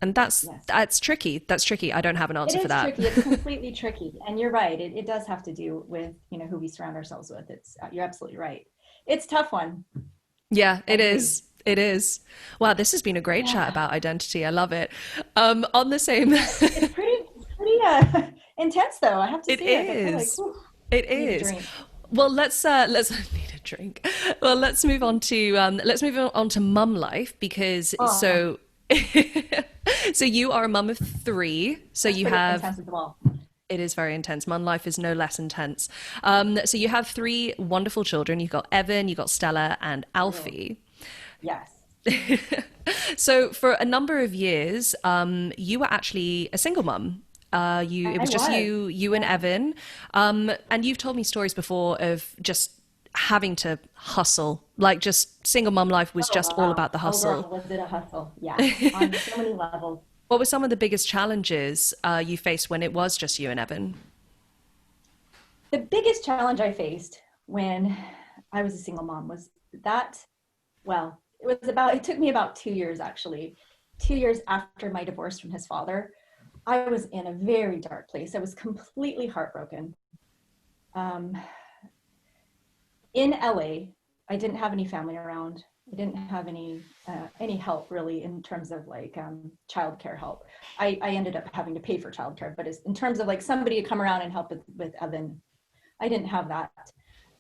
Speaker 1: And
Speaker 2: Yes.
Speaker 1: that's tricky. That's tricky. I don't have an
Speaker 2: It
Speaker 1: answer for
Speaker 2: is
Speaker 1: that.
Speaker 2: tricky. It's completely tricky. And you're right. It does have to do with, who we surround ourselves with. You're absolutely right. It's a tough one.
Speaker 1: Yeah,
Speaker 2: I
Speaker 1: it
Speaker 2: agree.
Speaker 1: is. It is. Wow, this has been a great chat
Speaker 2: Yeah.
Speaker 1: about identity. I love it. On the same,
Speaker 2: It's pretty intense though. I have to
Speaker 1: it
Speaker 2: say, like I feel like,
Speaker 1: is.
Speaker 2: whew,
Speaker 1: It
Speaker 2: I need a
Speaker 1: is.
Speaker 2: drink.
Speaker 1: Well, let's need a drink. Well, let's move on to mum life because
Speaker 2: Oh,
Speaker 1: so you are a mum of three. So
Speaker 2: that's
Speaker 1: you
Speaker 2: pretty
Speaker 1: have
Speaker 2: intense as well.
Speaker 1: it is very intense. Mum life is no less intense. So you have three wonderful children. You've got Evan, you've got Stella, and
Speaker 2: Oh,
Speaker 1: Alfie.
Speaker 2: yes.
Speaker 1: So for a number of years, you were actually a single mum. It
Speaker 2: I
Speaker 1: was just
Speaker 2: was.
Speaker 1: you and
Speaker 2: Yeah.
Speaker 1: Evan. And you've told me stories before of just having to hustle. Like just single mum life was
Speaker 2: Oh
Speaker 1: just all
Speaker 2: wow.
Speaker 1: about the
Speaker 2: Oh girl,
Speaker 1: hustle.
Speaker 2: was it a hustle? Yes. On so many levels.
Speaker 1: What were some of the biggest challenges you faced when it was just you and Evan?
Speaker 2: The biggest challenge I faced when I was a single mom was that, well, it took me about 2 years actually. 2 years after my divorce from his father, I was in a very dark place. I was completely heartbroken. Um, in LA, I didn't have any family around. I didn't have any help really in terms of like childcare help. I ended up having to pay for childcare, but in terms of like somebody to come around and help with Evan, I didn't have that.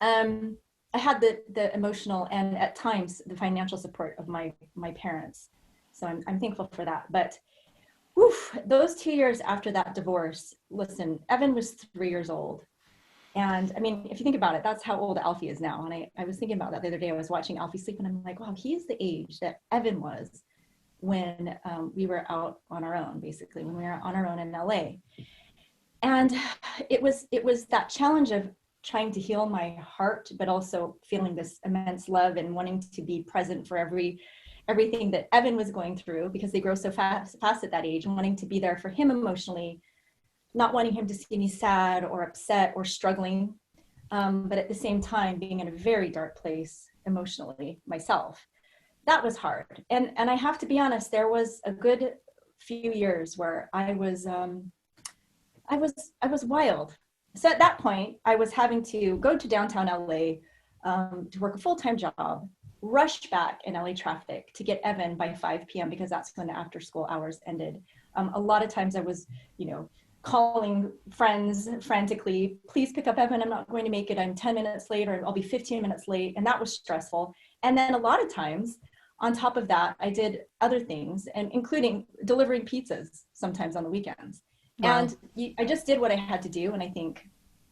Speaker 2: Um, I had the emotional and at times the financial support of my parents, so I'm thankful for that. But woof, those 2 years after that divorce, listen, Evan was 3 years old. And I mean, if you think about it, that's how old Alfie is now. And I was thinking about that the other day. I was watching Alfie sleep and I'm like, wow, he's the age that Evan was when we were out on our own, basically, when we were on our own in LA. And it was that challenge of trying to heal my heart, but also feeling this immense love and wanting to be present for everything that Evan was going through, because they grow so fast at that age, and wanting to be there for him emotionally, not wanting him to see me sad or upset or struggling, but at the same time being in a very dark place emotionally myself. That was hard. And I have to be honest, there was a good few years where I was wild. So at that point, I was having to go to downtown LA to work a full-time job, rush back in LA traffic to get Evan by 5 p.m. because that's when the after-school hours ended. A lot of times I was, calling friends frantically, please pick up Evan, I'm not going to make it, I'm 10 minutes late, or I'll be 15 minutes late. And that was stressful. And then a lot of times, on top of that, I did other things, and including delivering pizzas sometimes on the weekends.
Speaker 1: Wow.
Speaker 2: And I just did what I had to do. And I think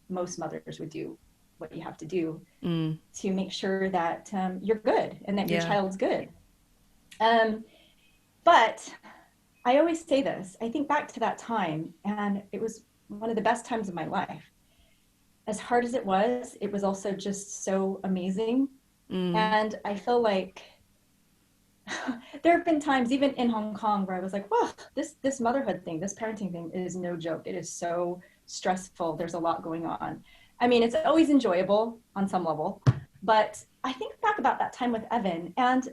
Speaker 2: most mothers would do what you have to do to make sure that you're good and that your
Speaker 1: Yeah.
Speaker 2: child's good. But I always say this, I think back to that time, and it was one of the best times of my life. As hard as it was also just so amazing. And I feel like there have been times, even in Hong Kong, where I was like, "Wow, this motherhood thing, this parenting thing is no joke. It is so stressful. There's a lot going on." I mean, it's always enjoyable on some level, but I think back about that time with Evan and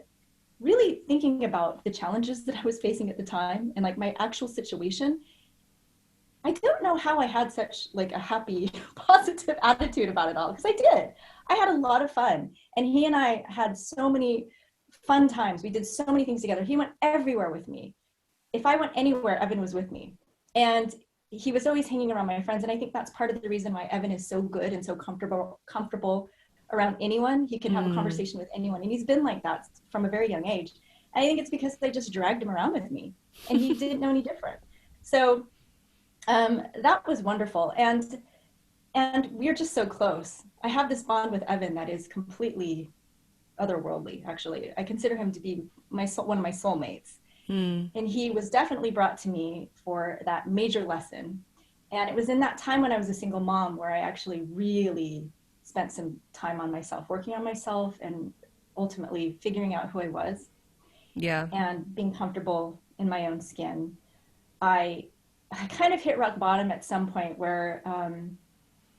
Speaker 2: really thinking about the challenges that I was facing at the time and like my actual situation. I don't know how I had such like a happy, positive attitude about it all, because I did. I had a lot of fun, and he and I had so many fun times. We did so many things together. He went everywhere with me. If I went anywhere, Evan was with me. And he was always hanging around my friends. And I think that's part of the reason why Evan is so good and so comfortable around anyone. He can have a conversation with anyone. And he's been like that from a very young age. And I think it's because I just dragged him around with me, and he didn't know any different. So that was wonderful. And we're just so close. I have this bond with Evan that is completely otherworldly, actually. I consider him to be one of my soulmates. And he was definitely brought to me for that major lesson. And it was in that time when I was a single mom where I actually really spent some time on myself, working on myself, and ultimately figuring out who I was
Speaker 1: Yeah.
Speaker 2: and being comfortable in my own skin. I kind of hit rock bottom at some point where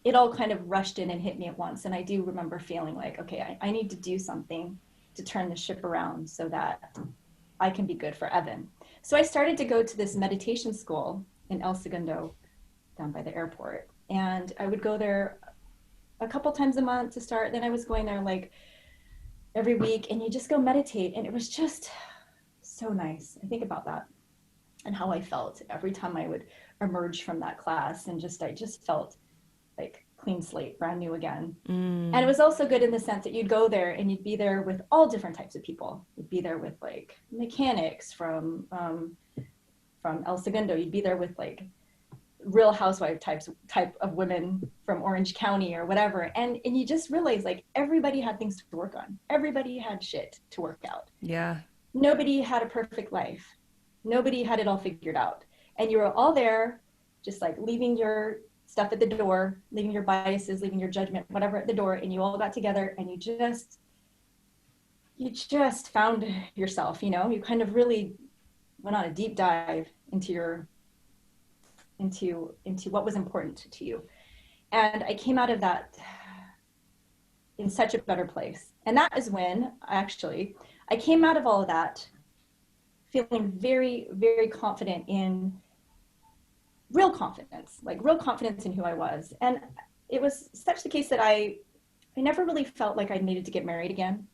Speaker 2: it all kind of rushed in and hit me at once. And I do remember feeling like, okay, I need to do something to turn the ship around so that I can be good for Evan. So I started to go to this meditation school in El Segundo down by the airport. And I would go there a couple times a month to start. Then I was going there like every week, and you just go meditate. And it was just so nice. I think about that and how I felt every time I would emerge from that class, and I just felt like clean slate, brand new again. And it was also good in the sense that you'd go there and you'd be there with all different types of people. You'd be there with like mechanics from El Segundo. You'd be there with like real housewife type of women from Orange County or whatever. And you just realize like everybody had things to work on. Everybody had shit to work out.
Speaker 1: Yeah.
Speaker 2: Nobody had a perfect life. Nobody had it all figured out. And you were all there just like leaving your stuff at the door, leaving your biases, leaving your judgment, whatever at the door, and you all got together and you just found yourself, you kind of really went on a deep dive into what was important to you. And I came out of that in such a better place. And that is when I came out of all of that feeling very, very confident in real confidence in who I was. And it was such the case that I never really felt like I needed to get married again.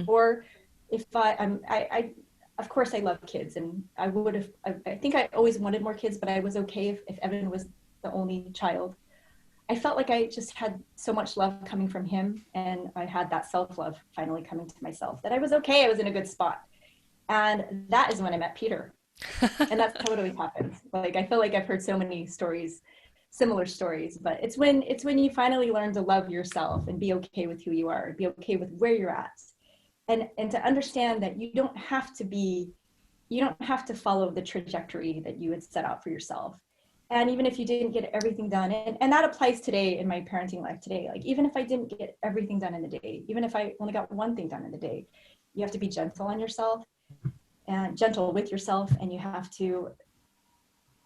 Speaker 2: Or if I of course I love kids, and I think I always wanted more kids, but I was okay if Evan was the only child. I felt like I just had so much love coming from him, and I had that self-love finally coming to myself, that I was okay. I was in a good spot. And that is when I met Peter. And that's how it always happens. Like, I feel like I've heard so many stories, similar stories, but it's when you finally learn to love yourself and be okay with who you are, be okay with where you're at. And to understand that you don't have to follow the trajectory that you had set out for yourself. And even if you didn't get everything done, and that applies today in my parenting life today, like even if I didn't get everything done in the day, even if I only got one thing done in the day, you have to be gentle on yourself and gentle with yourself. And you have to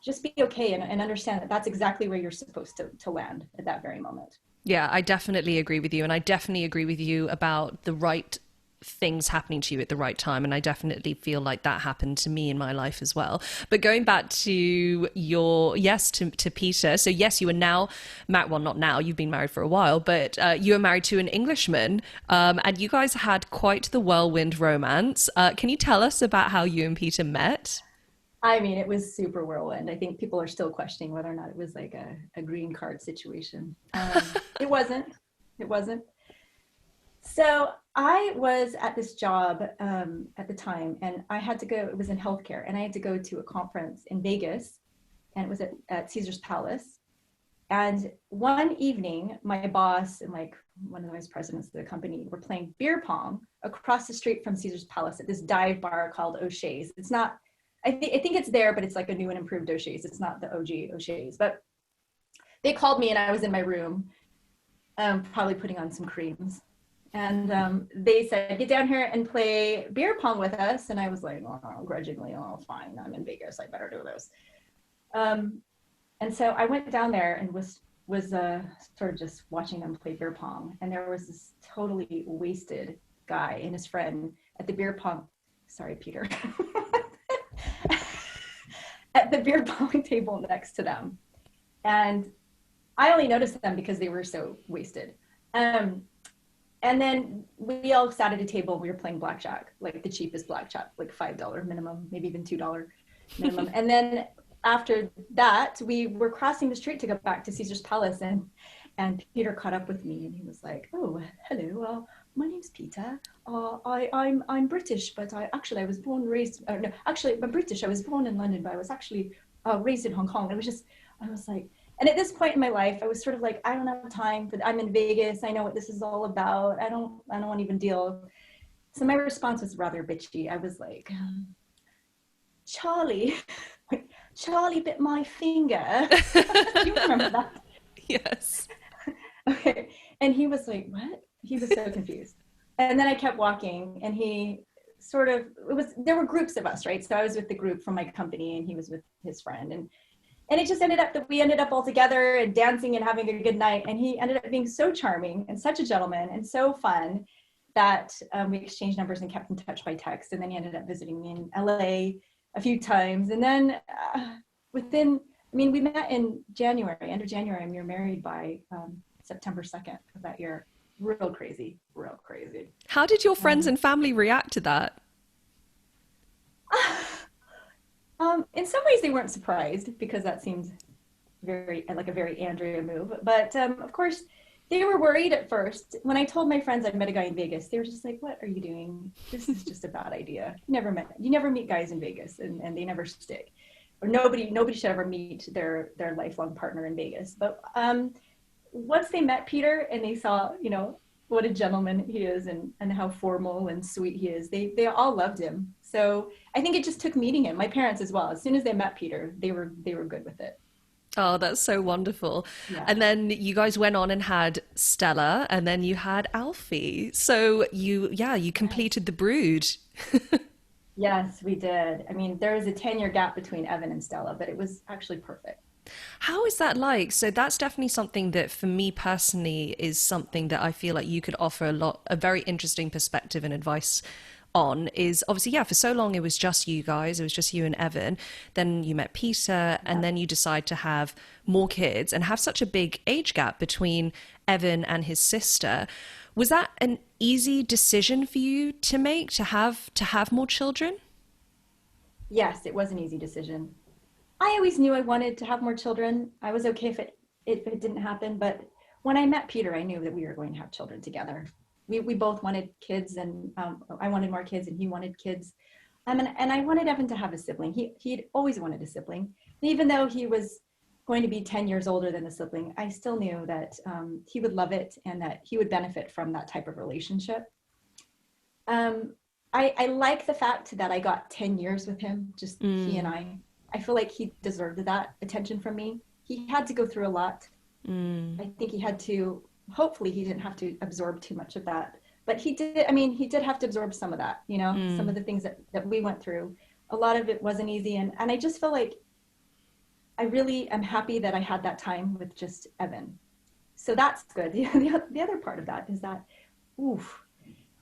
Speaker 2: just be okay and understand that that's exactly where you're supposed to land at that very moment.
Speaker 1: Yeah, I definitely agree with you. And I definitely agree with you about the right things happening to you at the right time. And I definitely feel like that happened to me in my life as well. But going back to your, yes, to Peter. So yes, you are now married. Well, not now, you've been married for a while, but you were married to an Englishman. And you guys had quite the whirlwind romance. Can you tell us about how you and Peter met?
Speaker 2: I mean, it was super whirlwind. I think people are still questioning whether or not it was like a green card situation. It wasn't. It wasn't. So I was at this job at the time, and I had to go, it was in healthcare, and I had to go to a conference in Vegas, and it was at Caesar's Palace. And one evening, my boss and like one of the vice presidents of the company were playing beer pong across the street from Caesar's Palace at this dive bar called O'Shea's. It's not, I think it's there, but it's like a new and improved O'Shea's. It's not the OG O'Shea's. But they called me and I was in my room, probably putting on some creams. And they said, get down here and play beer pong with us. And I was like, oh, grudgingly, oh, fine, I'm in Vegas, I better do this. And so I went down there and was sort of just watching them play beer pong. And there was this totally wasted guy and his friend at the beer pong, sorry, Peter, at the beer pong table next to them. And I only noticed them because they were so wasted. And then we all sat at a table and we were playing blackjack, like the cheapest blackjack, like $5 minimum, maybe even $2 minimum. And then after that, we were crossing the street to go back to Caesar's Palace, and Peter caught up with me and he was like, oh, hello, my name's Peter. I'm British, but I was born, raised, no, actually I'm British. I was born in London, but I was actually raised in Hong Kong. And I was like, and at this point in my life, I was sort of like, I don't have time for, I'm in Vegas. I know what this is all about. I don't want to even deal. So my response was rather bitchy. I was like, Charlie bit my finger. Do you remember that?
Speaker 1: Yes.
Speaker 2: Okay. And he was like, what? He was so confused. And then I kept walking and he sort of, there were groups of us, right? So I was with the group from my company and he was with his friend. And it just ended up that we ended up all together and dancing and having a good night. And he ended up being so charming and such a gentleman and so fun that we exchanged numbers and kept in touch by text. And then he ended up visiting me in LA a few times. And then we met in January, end of January, and we were married by September 2nd of that year. Real crazy.
Speaker 1: How did your friends and family react to that?
Speaker 2: In some ways they weren't surprised because that seemed like a very Andrea move. But of course they were worried at first. When I told my friends I met a guy in Vegas, they were just like, what are you doing? This is just a bad idea. You never meet guys in Vegas and they never stick. Or nobody should ever meet their lifelong partner in Vegas. But once they met Peter and they saw, what a gentleman he is and how formal and sweet he is, they all loved him. So I think it just took meeting him, my parents as well. As soon as they met Peter, they were good with it.
Speaker 1: Oh, that's so wonderful.
Speaker 2: Yeah.
Speaker 1: And then you guys went on and had Stella, and then you had Alfie. So you completed the brood.
Speaker 2: Yes, we did. I mean, there was a 10-year gap between Evan and Stella, but it was actually perfect.
Speaker 1: How is that like? So that's definitely something that for me personally is something that I feel like you could offer a very interesting perspective and advice on is obviously, yeah, for so long it was just you guys, it was just you and Evan. Then you met Peter and then you decide to have more kids and have such a big age gap between Evan and his sister. Was that an easy decision for you to make, to have more children?
Speaker 2: Yes, it was an easy decision. I always knew I wanted to have more children. I was okay if it didn't happen, but when I met Peter, I knew that we were going to have children together. We both wanted kids, and I wanted more kids, and he wanted kids. And I wanted Evan to have a sibling. He'd always wanted a sibling. And even though he was going to be 10 years older than the sibling, I still knew that he would love it and that he would benefit from that type of relationship. I like the fact that I got 10 years with him, just he and I. I feel like he deserved that attention from me. He had to go through a lot. I think he had to, hopefully he didn't have to absorb too much of that. But he did, I mean, he did have to absorb some of that, you know, some of the things that we went through. A lot of it wasn't easy. And I just feel like I really am happy that I had that time with just Evan. So that's good. The other part of that is that, oof,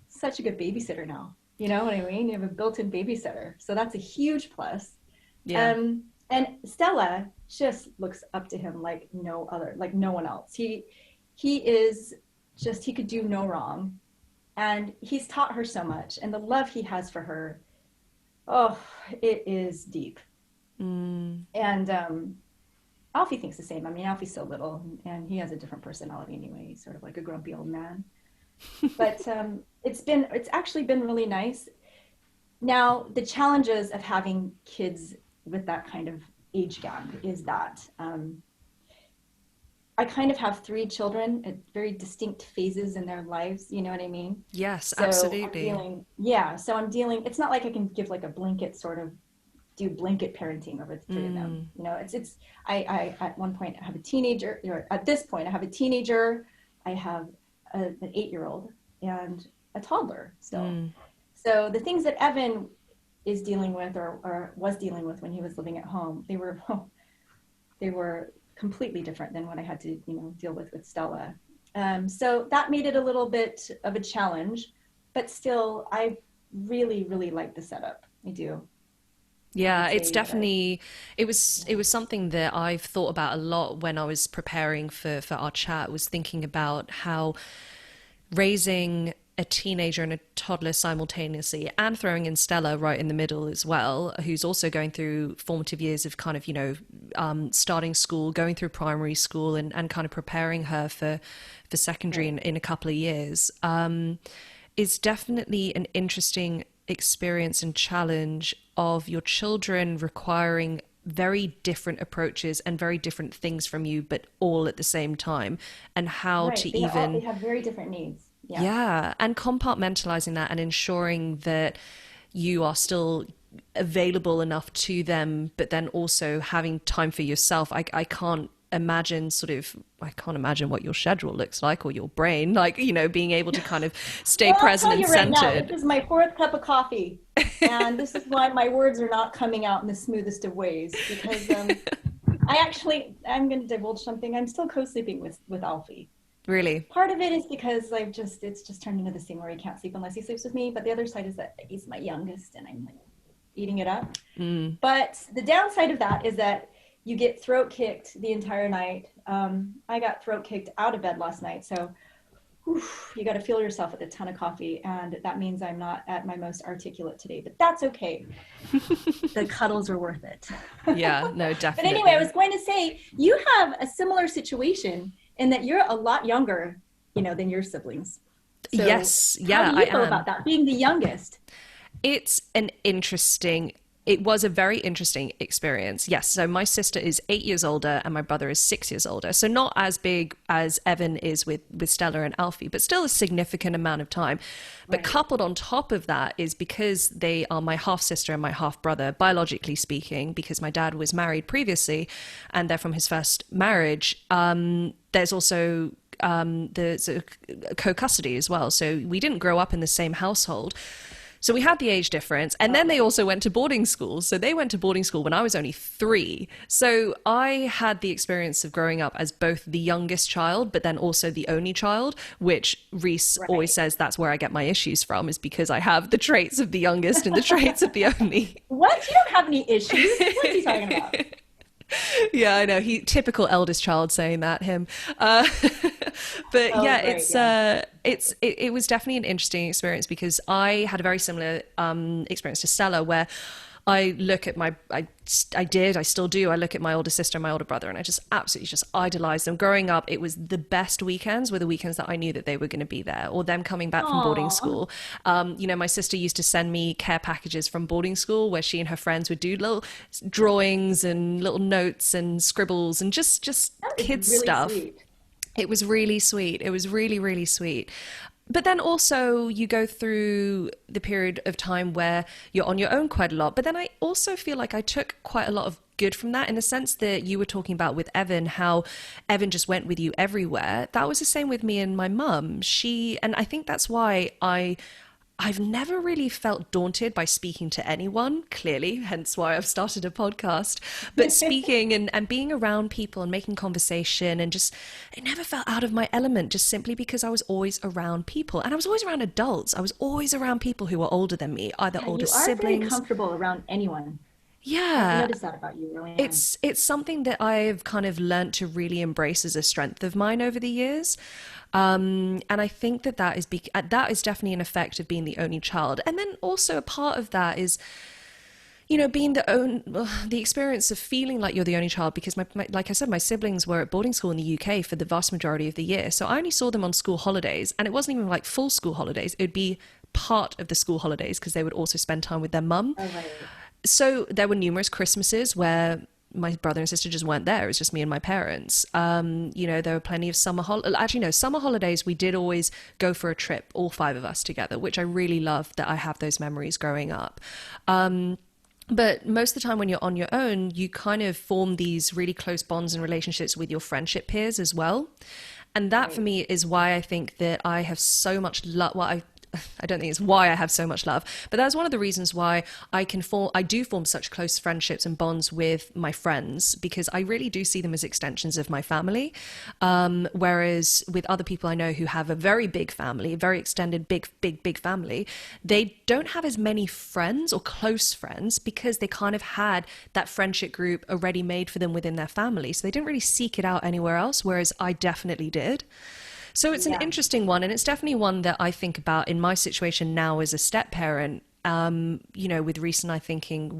Speaker 2: such a good babysitter now. You know what I mean? You have a built-in babysitter. So that's a huge plus.
Speaker 1: Yeah.
Speaker 2: And Stella just looks up to him like no other, like no one else. He is just, he could do no wrong. And he's taught her so much. And the love he has for her, oh, it is deep. And Alfie thinks the same. I mean, Alfie's so little and he has a different personality anyway. He's sort of like a grumpy old man. But it's actually been really nice. Now, the challenges of having kids with that kind of age gap is that I kind of have three children at very distinct phases in their lives. You know what I mean?
Speaker 1: Yes,
Speaker 2: So
Speaker 1: absolutely.
Speaker 2: so I'm dealing, it's not like I can give like a blanket sort of do blanket parenting over the three of them. You know, I at one point I have a teenager, or at this point I have a teenager, I have an 8-year-old and a toddler still. So the things that Evan is dealing with or was dealing with when he was living at home, they were completely different than what I had to, you know, deal with Stella. So that made it a little bit of a challenge, but still I really, really like the setup. I do.
Speaker 1: Yeah, it's definitely it was something that I've thought about a lot when I was preparing for our chat, was thinking about how raising a teenager and a toddler simultaneously, and throwing in Stella right in the middle as well, who's also going through formative years of kind of, you know, starting school, going through primary school, and kind of preparing her for secondary in a couple of years, is definitely an interesting experience and challenge of your children requiring very different approaches and very different things from you, but all at the same time, and how to
Speaker 2: they have very different needs.
Speaker 1: Yeah, and compartmentalizing that and ensuring that you are still available enough to them, but then also having time for yourself. I can't imagine I can't imagine what your schedule looks like, or your brain, like, you know, being able to kind of stay
Speaker 2: Well,
Speaker 1: present and
Speaker 2: I'll tell you right now,
Speaker 1: centered.
Speaker 2: this is my fourth cup of coffee, and this is why my words are not coming out in the smoothest of ways, because I'm going to divulge something. I'm still co-sleeping with Alfie.
Speaker 1: Really?
Speaker 2: Part of it is because it's just turned into this thing where he can't sleep unless he sleeps with me. But the other side is that he's my youngest and I'm like eating it up. But the downside of that is that you get throat kicked the entire night. I got throat kicked out of bed last night. So you got to fuel yourself with a ton of coffee. And that means I'm not at my most articulate today, but that's okay. The cuddles are worth it.
Speaker 1: Yeah, no, definitely.
Speaker 2: But anyway, I was going to say, you have a similar situation in that you're a lot younger, you know, than your siblings. So
Speaker 1: yes, yeah,
Speaker 2: how do you feel about that, being the youngest?
Speaker 1: It was a very interesting experience. Yes. So my sister is 8 years older and my brother is 6 years older. So not as big as Evan is with Stella and Alfie, but still a significant amount of time. But coupled on top of that is, because they are my half sister and my half brother, biologically speaking, because my dad was married previously and they're from his first marriage. There's also there's a co-custody as well. So we didn't grow up in the same household. So we had the age difference, and then they also went to boarding school. So they went to boarding school when I was only 3. So I had the experience of growing up as both the youngest child, but then also the only child, which Reese always says that's where I get my issues from, is because I have the traits of the youngest and the traits of the only.
Speaker 2: What? You don't have any issues? What are you talking about?
Speaker 1: Yeah, I know. Typical eldest child saying that, him. But yeah,
Speaker 2: great,
Speaker 1: it was definitely an interesting experience, because I had a very similar experience to Stella, where I look at I still do. I look at my older sister and my older brother, and I just absolutely just idolize them. Growing up, it was the best weekends were the weekends that I knew that they were going to be there, or them coming back from boarding school. You know, my sister used to send me care packages from boarding school where she and her friends would do little drawings and little notes and scribbles and just kids
Speaker 2: really
Speaker 1: stuff.
Speaker 2: Sweet.
Speaker 1: It was really sweet. It was really, really sweet. But then also you go through the period of time where you're on your own quite a lot. But then I also feel like I took quite a lot of good from that, in the sense that you were talking about with Evan, how Evan just went with you everywhere. That was the same with me and my mum. And I think that's why I've never really felt daunted by speaking to anyone, clearly, hence why I've started a podcast. But speaking and being around people and making conversation, and just, it never felt out of my element, just simply because I was always around people. And I was always around adults. I was always around people who were older than me, either
Speaker 2: Yeah,
Speaker 1: older
Speaker 2: you are very
Speaker 1: siblings.
Speaker 2: comfortable around anyone. I've
Speaker 1: Yeah,
Speaker 2: noticed that about you early on.
Speaker 1: it's something that I've kind of learnt to really embrace as a strength of mine over the years. And I think that that is definitely an effect of being the only child. And then also a part of that is, being the experience of feeling like you're the only child, because like I said, my siblings were at boarding school in the UK for the vast majority of the year. So I only saw them on school holidays, and it wasn't even like full school holidays. It would be part of the school holidays because they would also spend time with their mum.
Speaker 2: Oh, right.
Speaker 1: So there were numerous Christmases where my brother and sister just weren't there. It was just me and my parents. There were plenty of actually, no, summer holidays. We did always go for a trip, all five of us together, which I really love that I have those memories growing up. But most of the time when you're on your own, you kind of form these really close bonds and relationships with your friendship peers as well. And that for
Speaker 2: Right.
Speaker 1: me is why I think that I have so much love. Well, I don't think it's why I have so much love, but that's one of the reasons why I do form such close friendships and bonds with my friends, because I really do see them as extensions of my family. Whereas with other people I know who have a very big family, a very extended, big family, they don't have as many friends or close friends because they kind of had that friendship group already made for them within their family. So they didn't really seek it out anywhere else, whereas I definitely did. So it's an
Speaker 2: Yeah.
Speaker 1: interesting one, and it's definitely one that I think about in my situation now as a step parent. With recent, I thinking,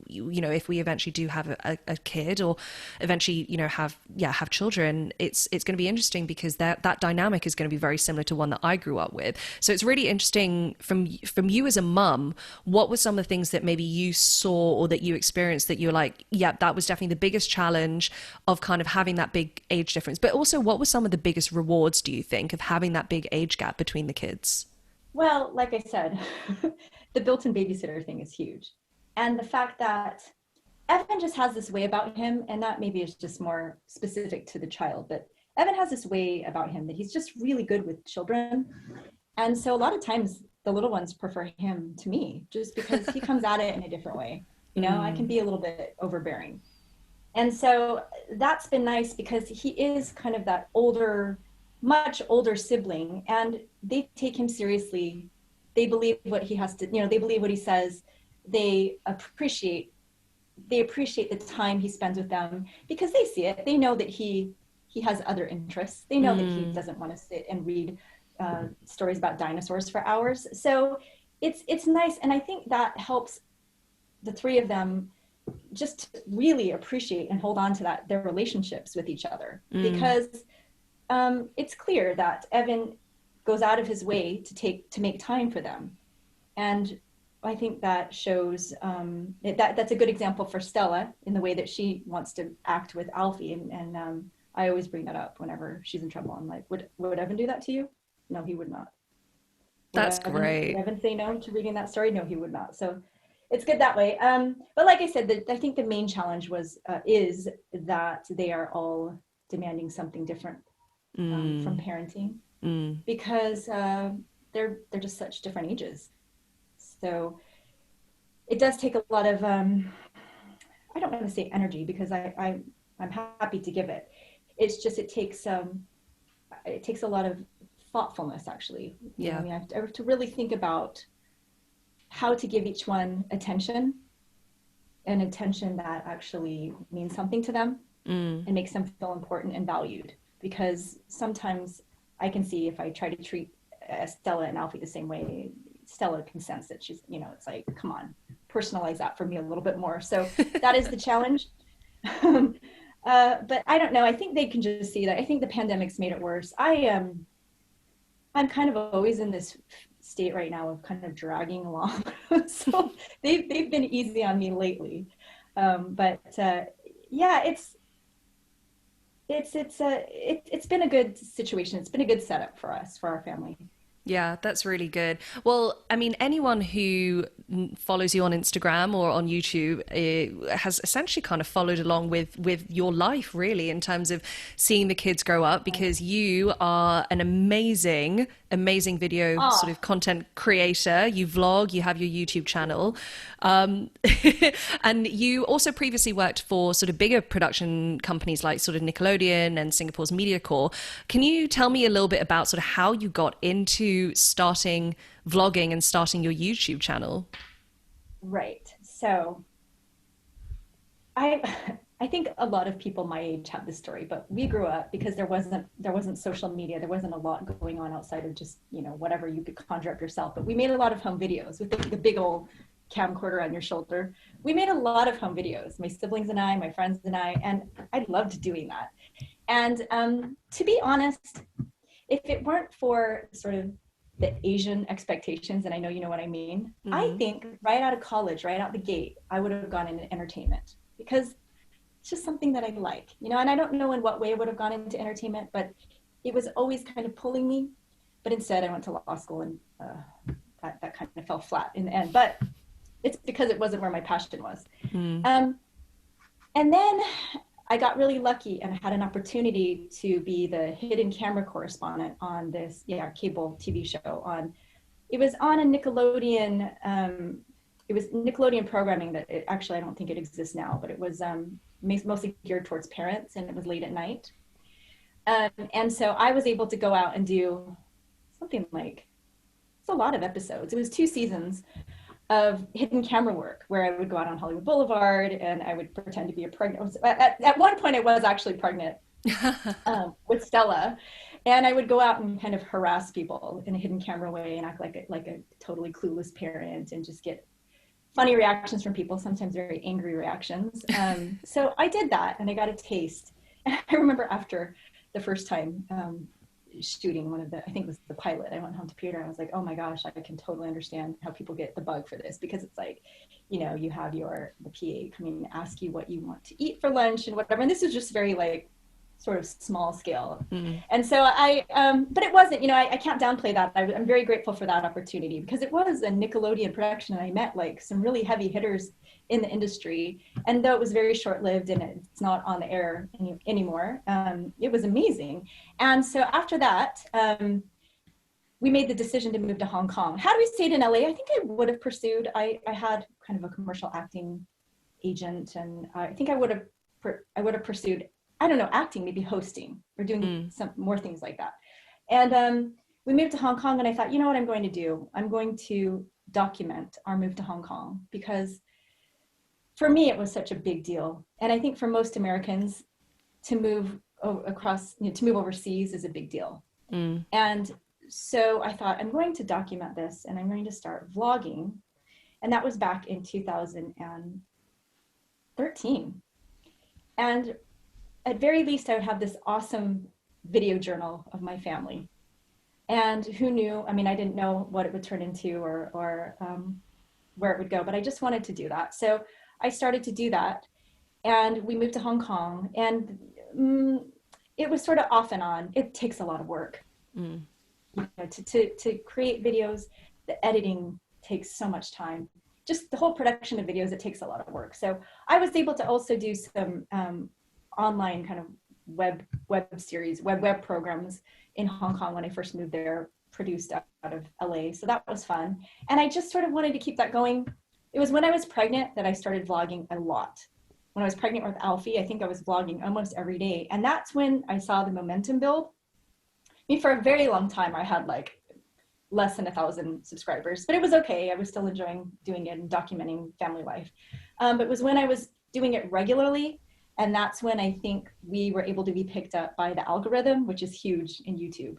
Speaker 1: if we eventually do have a kid, or eventually, have children, it's going to be interesting because that dynamic is going to be very similar to one that I grew up with. So it's really interesting from you as a mum. What were some of the things that maybe you saw or that you experienced that you're like, yeah, that was definitely the biggest challenge of kind of having that big age difference, but also what were some of the biggest rewards, do you think, of having that big age gap between the kids?
Speaker 2: Well, like I said, the built-in babysitter thing is huge. And the fact that Evan just has this way about him, and that maybe is just more specific to the child, but Evan has this way about him that he's just really good with children. And so a lot of times the little ones prefer him to me just because he comes at it in a different way. I can
Speaker 1: Mm,
Speaker 2: be a little bit overbearing. And so that's been nice because he is kind of that older, much older sibling, and they take him seriously. They believe what he has to, they believe what he says. They appreciate they appreciate the time he spends with them because they see it. They know that he has other interests. They know that he
Speaker 1: mm,
Speaker 2: doesn't want to sit and read stories about dinosaurs for hours. So it's nice, and I think that helps the three of them just really appreciate and hold on to their relationships with each other,
Speaker 1: mm.
Speaker 2: because it's clear that Evan goes out of his way to make time for them. And I think that shows that's a good example for Stella in the way that she wants to act with Alfie. And I always bring that up whenever she's in trouble. I'm like, would Evan do that to you? No, he would not.
Speaker 1: That's
Speaker 2: Would
Speaker 1: great.
Speaker 2: Evan say no to reading that story? No, he would not. So it's good that way. But like I said, I think the main challenge is that they are all demanding something different from
Speaker 1: Mm,
Speaker 2: parenting,
Speaker 1: mm.
Speaker 2: because they're just such different ages. So it does take a lot of I don't want to say energy because I'm happy to give it. It's just it takes a lot of thoughtfulness, actually. I
Speaker 1: Yeah.
Speaker 2: mean, I have to really think about how to give each one attention, and attention that actually means something to them
Speaker 1: Mm.
Speaker 2: and makes them feel important and valued. Because sometimes I can see if I try to treat Stella and Alfie the same way, Stella can sense that it's like, come on, personalize that for me a little bit more. So that is the challenge. But I don't know. I think they can just see that. I think the pandemic's made it worse. I'm kind of always in this state right now of kind of dragging along. So they've been easy on me lately. But yeah, it's been a good situation. It's been a good setup for us, for our family.
Speaker 1: Yeah, that's really good. Well, I mean, anyone who follows you on Instagram or on YouTube has essentially kind of followed along with your life, really, in terms of seeing the kids grow up, because you are an amazing video sort
Speaker 2: Oh,
Speaker 1: of content creator. You vlog, you have your YouTube channel, um, and you also previously worked for sort of bigger production companies like sort of Nickelodeon and Singapore's MediaCorp. Can you tell me a little bit about sort of how you got into starting vlogging and starting your YouTube channel?
Speaker 2: right. So I I think a lot of people my age have this story, but we grew up because there wasn't social media. There wasn't a lot going on outside of just, whatever you could conjure up yourself. But we made a lot of home videos with the big old camcorder on your shoulder. We made a lot of home videos, my siblings and I, my friends and and I loved doing that. And to be honest, if it weren't for sort of the Asian expectations, and I know you know what I mean, I
Speaker 1: Mm.
Speaker 2: think right out of college, right out the gate, I would have gone into entertainment because it's just something that I like, and I don't know in what way I would have gone into entertainment, but it was always kind of pulling me. But instead, I went to law school and that kind of fell flat in the end. But it's because it wasn't where my passion was.
Speaker 1: Mm.
Speaker 2: Um, and then I got really lucky and had an opportunity to be the hidden camera correspondent on this, cable TV show. It was on a Nickelodeon. It was Nickelodeon programming that actually I don't think it exists now, but it was mostly geared towards parents, and it was late at night. And so I was able to go out and do something like, it's a lot of episodes. It was 2 seasons of hidden camera work where I would go out on Hollywood Boulevard and I would pretend to be a pregnant. At one point, I was actually pregnant with Stella, and I would go out and kind of harass people in a hidden camera way and act like a totally clueless parent and just get funny reactions from people, sometimes very angry reactions. So I did that and I got a taste. And I remember after the first time shooting I think it was the pilot, I went home to Peter and I was like, oh my gosh, I can totally understand how people get the bug for this, because it's like, you have the PA come in and ask you what you want to eat for lunch and whatever. And this is just very like sort of small scale.
Speaker 1: Mm.
Speaker 2: And so but it wasn't, I can't downplay that. I'm very grateful for that opportunity because it was a Nickelodeon production and I met like some really heavy hitters in the industry. And though it was very short-lived and it's not on the air anymore, it was amazing. And so after that, we made the decision to move to Hong Kong. Had we stayed in LA, I think I would have pursued, I had kind of a commercial acting agent, and I think I would have pursued, I don't know, acting, maybe hosting or doing some more things like that. And we moved to Hong Kong and I thought, you know what I'm going to do? I'm going to document our move to Hong Kong, because for me, it was such a big deal. And I think for most Americans to move across, to move overseas is a big deal.
Speaker 1: Mm.
Speaker 2: And so I thought, I'm going to document this and I'm going to start vlogging. And that was back in 2013. And at very least, I would have this awesome video journal of my family. And who knew? I mean, I didn't know what it would turn into or where it would go, but I just wanted to do that. So I started to do that, and we moved to Hong Kong. And it was sort of off and on. It takes a lot of work.
Speaker 1: Mm.
Speaker 2: To create videos. The editing takes so much time. Just the whole production of videos, it takes a lot of work. So I was able to also do some online kind of web series, web programs in Hong Kong when I first moved there, produced out of LA. So that was fun. And I just sort of wanted to keep that going. It was when I was pregnant that I started vlogging a lot. When I was pregnant with Alfie, I think I was vlogging almost every day. And that's when I saw the momentum build. I mean, for a very long time, I had like less than 1,000 subscribers, but it was okay. I was still enjoying doing it and documenting family life. But it was when I was doing it regularly, and that's when I think we were able to be picked up by the algorithm, which is huge in YouTube.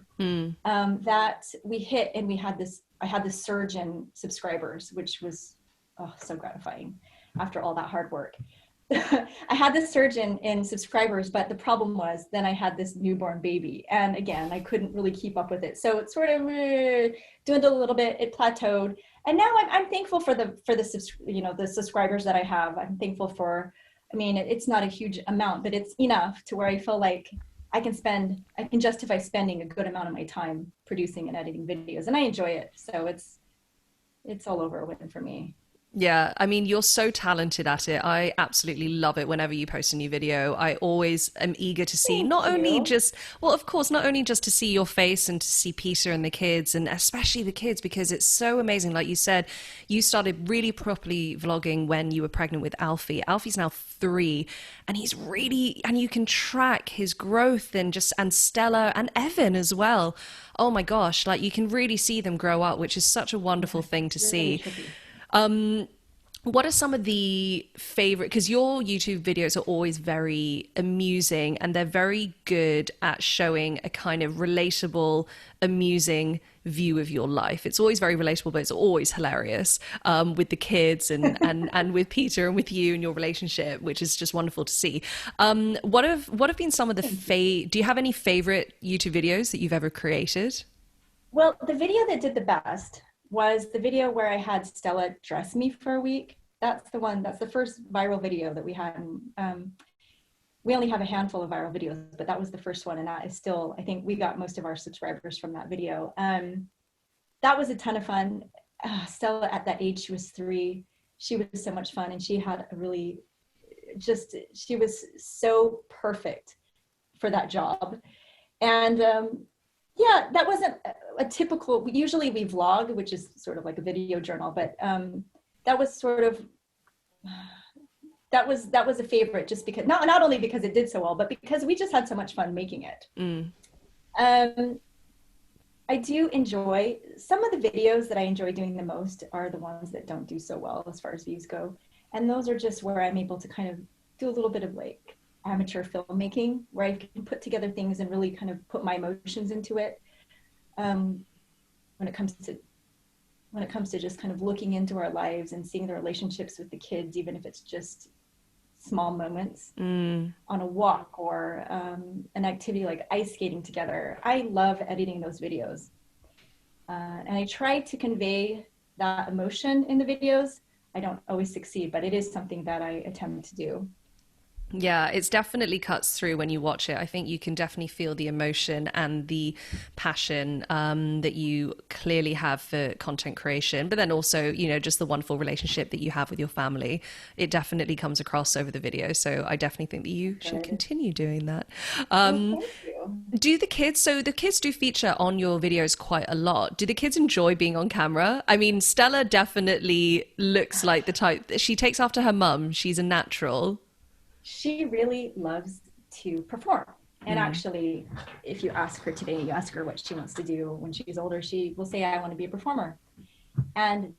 Speaker 2: That we hit, and I had this surge in subscribers, which was so gratifying after all that hard work. I had this surge in subscribers, but the problem was then I had this newborn baby. And again, I couldn't really keep up with it. So it sort of dwindled a little bit, it plateaued. And now I'm thankful for the subscribers that I have. I'm thankful for, I mean, it's not a huge amount, but it's enough to where I feel like I can justify spending a good amount of my time producing and editing videos, and I enjoy it. So it's all over a win for me.
Speaker 1: Yeah, I mean, you're so talented at it. I absolutely love it whenever you post a new video. I always am eager to see
Speaker 2: Thank
Speaker 1: not only
Speaker 2: you.
Speaker 1: just, well, of course, not only just to see your face and to see Peter and the kids, and especially the kids, because it's so amazing. Like you said, you started really properly vlogging when you were pregnant with Alfie. Alfie's now 3, and he's really, and you can track his growth and just, and Stella and Evan as well. Oh my gosh, like you can really see them grow up, which is such a wonderful
Speaker 2: Yeah,
Speaker 1: thing
Speaker 2: it's
Speaker 1: to
Speaker 2: really
Speaker 1: see.
Speaker 2: trippy.
Speaker 1: What are some of the favorite, because your YouTube videos are always very amusing and they're very good at showing a kind of relatable, amusing view of your life. It's always very relatable, but it's always hilarious, with the kids and with Peter and with you and your relationship, which is just wonderful to see. What have been some of the
Speaker 2: Thank you.
Speaker 1: do you have any favorite YouTube videos that you've ever created?
Speaker 2: Well, the video that did the best was the video where I had Stella dress me for a week. That's the one, that's the first viral video that we had. We only have a handful of viral videos, but that was the first one. And that is still, I think we got most of our subscribers from that video. That was a ton of fun. Stella at that age, she was 3. She was so much fun. And she had a really, she was so perfect for that job. And yeah, that wasn't a typical, usually we vlog, which is sort of like a video journal, but that was sort of, that was a favorite just because, not only because it did so well, but because we just had so much fun making it. Um, I do enjoy, some of the videos that I enjoy doing the most are the ones that don't do so well as far as views go. And those are just where I'm able to kind of do a little bit of like amateur filmmaking, where I can put together things and really kind of put my emotions into it. When it comes to just kind of looking into our lives and seeing the relationships with the kids, even if it's just small moments on a walk or an activity like ice skating together. I love editing those videos. And I try to convey that emotion in the videos. I don't always succeed, but it is something that I attempt to do.
Speaker 1: Yeah, it's definitely cuts through when you watch it. I think you can definitely feel the emotion and the passion, that you clearly have for content creation, but then also, just the wonderful relationship that you have with your family. It definitely comes across over the video. So I definitely think that you should
Speaker 2: Good.
Speaker 1: continue doing that.
Speaker 2: Well, thank you.
Speaker 1: Do the kids, so the kids do feature on your videos quite a lot. Do the kids enjoy being on camera? I mean, Stella definitely looks like the type, she takes after her mum. She's a natural.
Speaker 2: She really loves to perform. And actually, if you ask her today, you ask her what she wants to do when she's older, she will say, I want to be a performer. And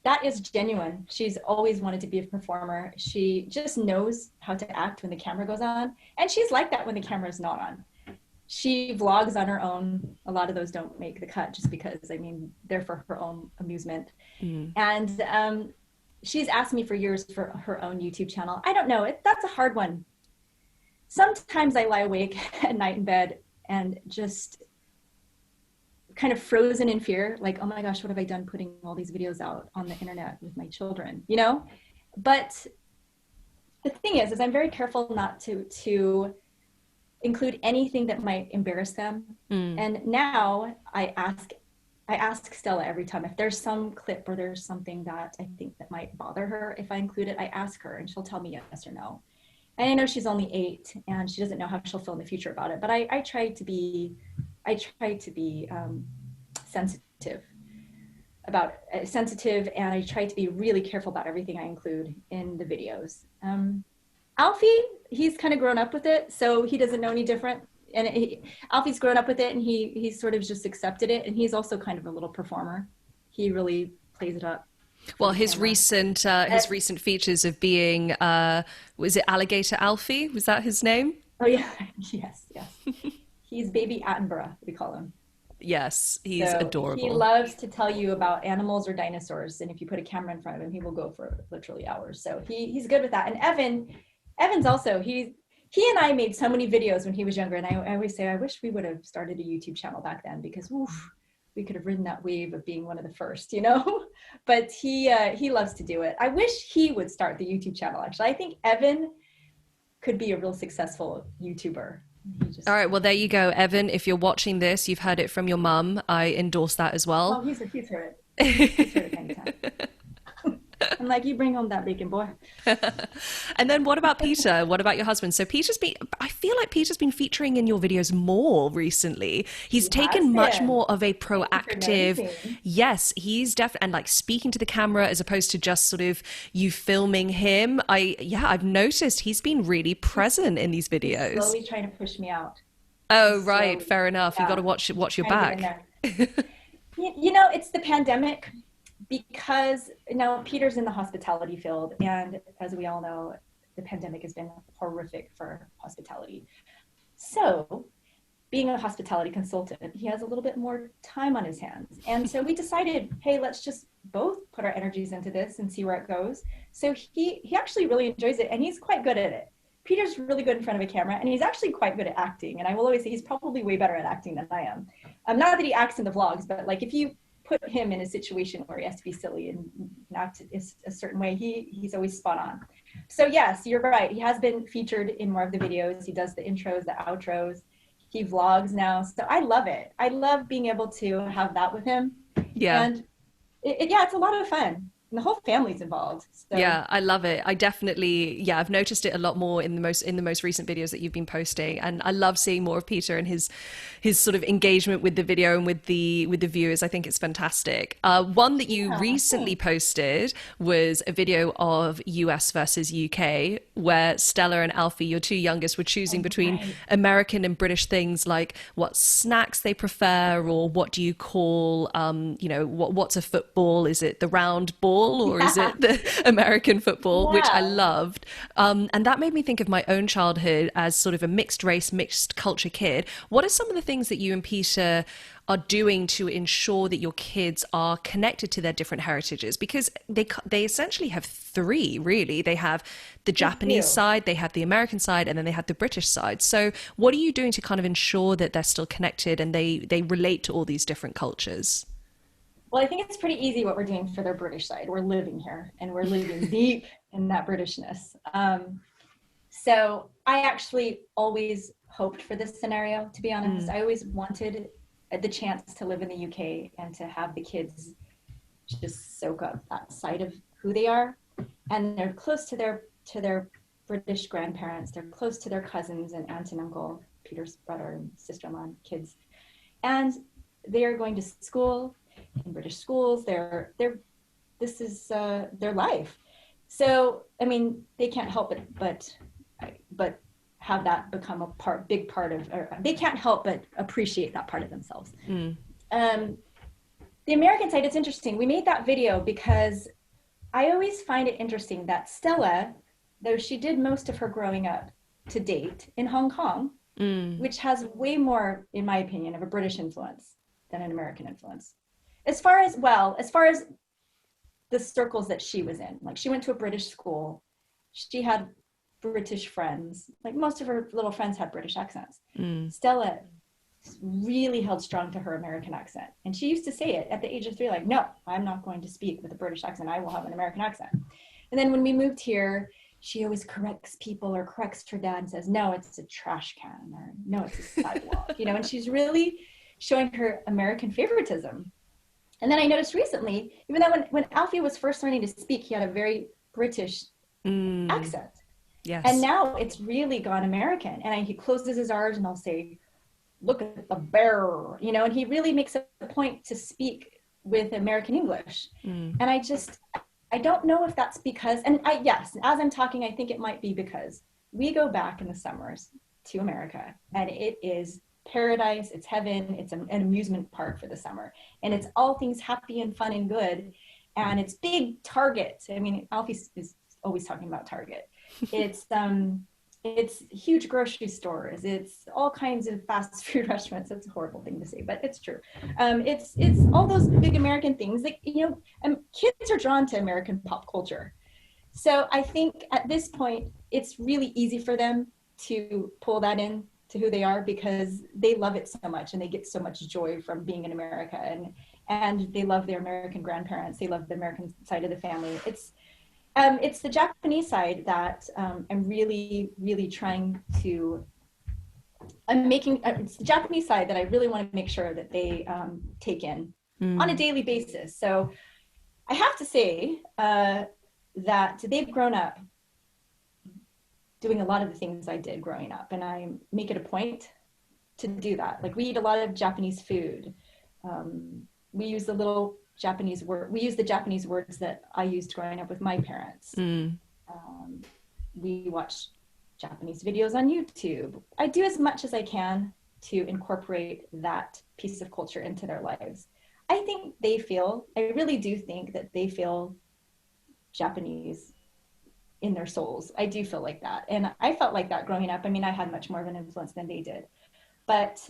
Speaker 2: that is genuine. She's always wanted to be a performer. She just knows how to act when the camera goes on. And she's like that when the camera is not on. She vlogs on her own. A lot of those don't make the cut just because, I mean, they're for her own amusement. And she's asked me for years for her own YouTube channel. I don't know. That's a hard one. Sometimes I lie awake at night in bed and just kind of frozen in fear, like, oh my gosh, what have I done putting all these videos out on the internet with my children, But the thing is I'm very careful not to include anything that might embarrass them. And now I ask Stella every time if there's some clip or there's something that I think that might bother her. If I include it, I ask her and she'll tell me yes or no. And I know she's only 8 and she doesn't know how she'll feel in the future about it, but I try to be sensitive sensitive, and I try to be really careful about everything I include in the videos. Alfie, he's kind of grown up with it, so he doesn't know any different. And Alfie's grown up with it, and he sort of just accepted it. And he's also kind of a little performer. He really plays it up.
Speaker 1: Well, his recent features of being, was it Alligator Alfie? Was that his name?
Speaker 2: Oh yeah, yes. He's Baby Attenborough, we call him.
Speaker 1: Yes, he's
Speaker 2: So
Speaker 1: adorable.
Speaker 2: he loves to tell you about animals or dinosaurs, and if you put a camera in front of him, he will go for literally hours. So he's good with that. And Evan's also, he and I made so many videos when he was younger, and I always say I wish we would have started a YouTube channel back then, because we could have ridden that wave of being one of the first, But he loves to do it. I wish he would start the YouTube channel. Actually, I think Evan could be a real successful YouTuber. He
Speaker 1: All
Speaker 2: just,
Speaker 1: right, well, there you go, Evan. If you're watching this, you've heard it from your mum. I endorse that as well.
Speaker 2: oh, he's heard it. He's heard it many times. I'm like, you bring home that bacon, boy.
Speaker 1: And then what about Peter? What about your husband? So I feel like Peter's been featuring in your videos more recently. He's
Speaker 2: He has
Speaker 1: taken much
Speaker 2: been.
Speaker 1: more of a
Speaker 2: Thank you for
Speaker 1: proactive,
Speaker 2: noticing.
Speaker 1: yes, he's definitely, and like speaking to the camera as opposed to just sort of you filming him. Yeah, I've noticed he's been really present in these
Speaker 2: He's
Speaker 1: videos.
Speaker 2: slowly trying to push me out.
Speaker 1: Oh,
Speaker 2: He's
Speaker 1: right,
Speaker 2: slowly,
Speaker 1: fair enough. You got to
Speaker 2: yeah,
Speaker 1: watch your
Speaker 2: trying to get in
Speaker 1: back.
Speaker 2: there. You know, it's the pandemic because Peter's in the hospitality field, and as we all know, the pandemic has been horrific for hospitality. So, being a hospitality consultant, he has a little bit more time on his hands. And so we decided, hey, let's just both put our energies into this and see where it goes. So he actually really enjoys it, and he's quite good at it. Peter's really good in front of a camera, and he's actually quite good at acting. And I will always say he's probably way better at acting than I am. Not that he acts in the vlogs, but like if you put him in a situation where he has to be silly and act a certain way, he's always spot on. So yes, you're right. He has been featured in more of the videos. He does the intros, the outros. He vlogs now. So I love it. I love being able to have that with him.
Speaker 1: Yeah.
Speaker 2: And yeah, it's a lot of fun. And the whole family's involved. So
Speaker 1: Yeah, I love it. I definitely, yeah, I've noticed it a lot more in the most recent videos that you've been posting, and I love seeing more of Peter and his sort of engagement with the video and with the viewers. I think it's fantastic. One that you
Speaker 2: yeah,
Speaker 1: recently
Speaker 2: thanks.
Speaker 1: posted was a video of US versus UK, where Stella and Alfie, your two youngest, were choosing
Speaker 2: Oh,
Speaker 1: between
Speaker 2: right.
Speaker 1: American and British things like what snacks they prefer, or what do you call, what's a football? Is it the round ball, or is
Speaker 2: Yeah.
Speaker 1: it the American football, which I
Speaker 2: Yeah.
Speaker 1: loved. And that made me think of my own childhood as sort of a mixed race, mixed culture kid. What are some of the things that you and Peter are doing to ensure that your kids are connected to their different heritages? Because they essentially have three, really. They have the
Speaker 2: They
Speaker 1: Japanese
Speaker 2: do.
Speaker 1: side, they have the American side, and then they have the British side. So what are you doing to kind of ensure that they're still connected and they relate to all these different cultures?
Speaker 2: Well, I think it's pretty easy what we're doing for their British side. We're living here and we're living deep in that Britishness. So I actually always hoped for this scenario, to be honest.
Speaker 1: Mm,
Speaker 2: I always wanted the chance to live in the UK and to have the kids just soak up that side of who they are. And they're close to their British grandparents. They're close to their cousins and aunt and uncle, Peter's brother and sister-in-law and kids. And they are going to school in British schools. This is their life. So I mean, they can't help it but have that become big part of. Or they can't help but appreciate that part of themselves.
Speaker 1: mm,
Speaker 2: Um, the American side, it's interesting. We made that video because I always find it interesting that Stella, though she did most of her growing up to date in Hong Kong,
Speaker 1: mm.
Speaker 2: which has way more, in my opinion, of a British influence than an American influence. As far as the circles that she was in, like she went to a British school, she had British friends, like most of her little friends had British accents.
Speaker 1: Mm.
Speaker 2: Stella really held strong to her American accent. And she used to say it at the age of 3, like, no, I'm not going to speak with a British accent. I will have an American accent. And then when we moved here, she always corrects people or corrects her dad and says, no, it's a trash can, or no, it's a sidewalk, and she's really showing her American favoritism. And then I noticed recently, even though when Alfie was first learning to speak, he had a very British
Speaker 1: Mm.
Speaker 2: accent. And
Speaker 1: Yes.
Speaker 2: now it's really gone American. And he closes his R's and I'll say, look at the bear, and he really makes a point to speak with American English.
Speaker 1: Mm.
Speaker 2: And I don't know if that's because, yes, as I'm talking, I think it might be because we go back in the summers to America and it is paradise, it's heaven, it's an amusement park for the summer. And it's all things happy and fun and good. And it's big Target. I mean, Alfie is always talking about Target. It's huge grocery stores. It's all kinds of fast food restaurants. That's a horrible thing to say, but it's true. It's all those big American things that, kids are drawn to American pop culture. So I think at this point, it's really easy for them to pull that in to who they are because they love it so much and they get so much joy from being in America, and they love their American grandparents. They love the American side of the family. It's the Japanese side that I'm really, really trying to I'm making it's the Japanese side that I really want to make sure that they take in on a daily basis. So I have to say that they've grown up doing a lot of the things I did growing up, and I make it a point to do that. Like we eat a lot of Japanese food. We use the little Japanese word. We use the Japanese words that I used growing up with my parents. We watch Japanese videos on YouTube. I do as much as I can to incorporate that piece of culture into their lives. I think I really do think that they feel Japanese in their souls. I do feel like that. And I felt like that growing up. I mean, I had much more of an influence than they did, but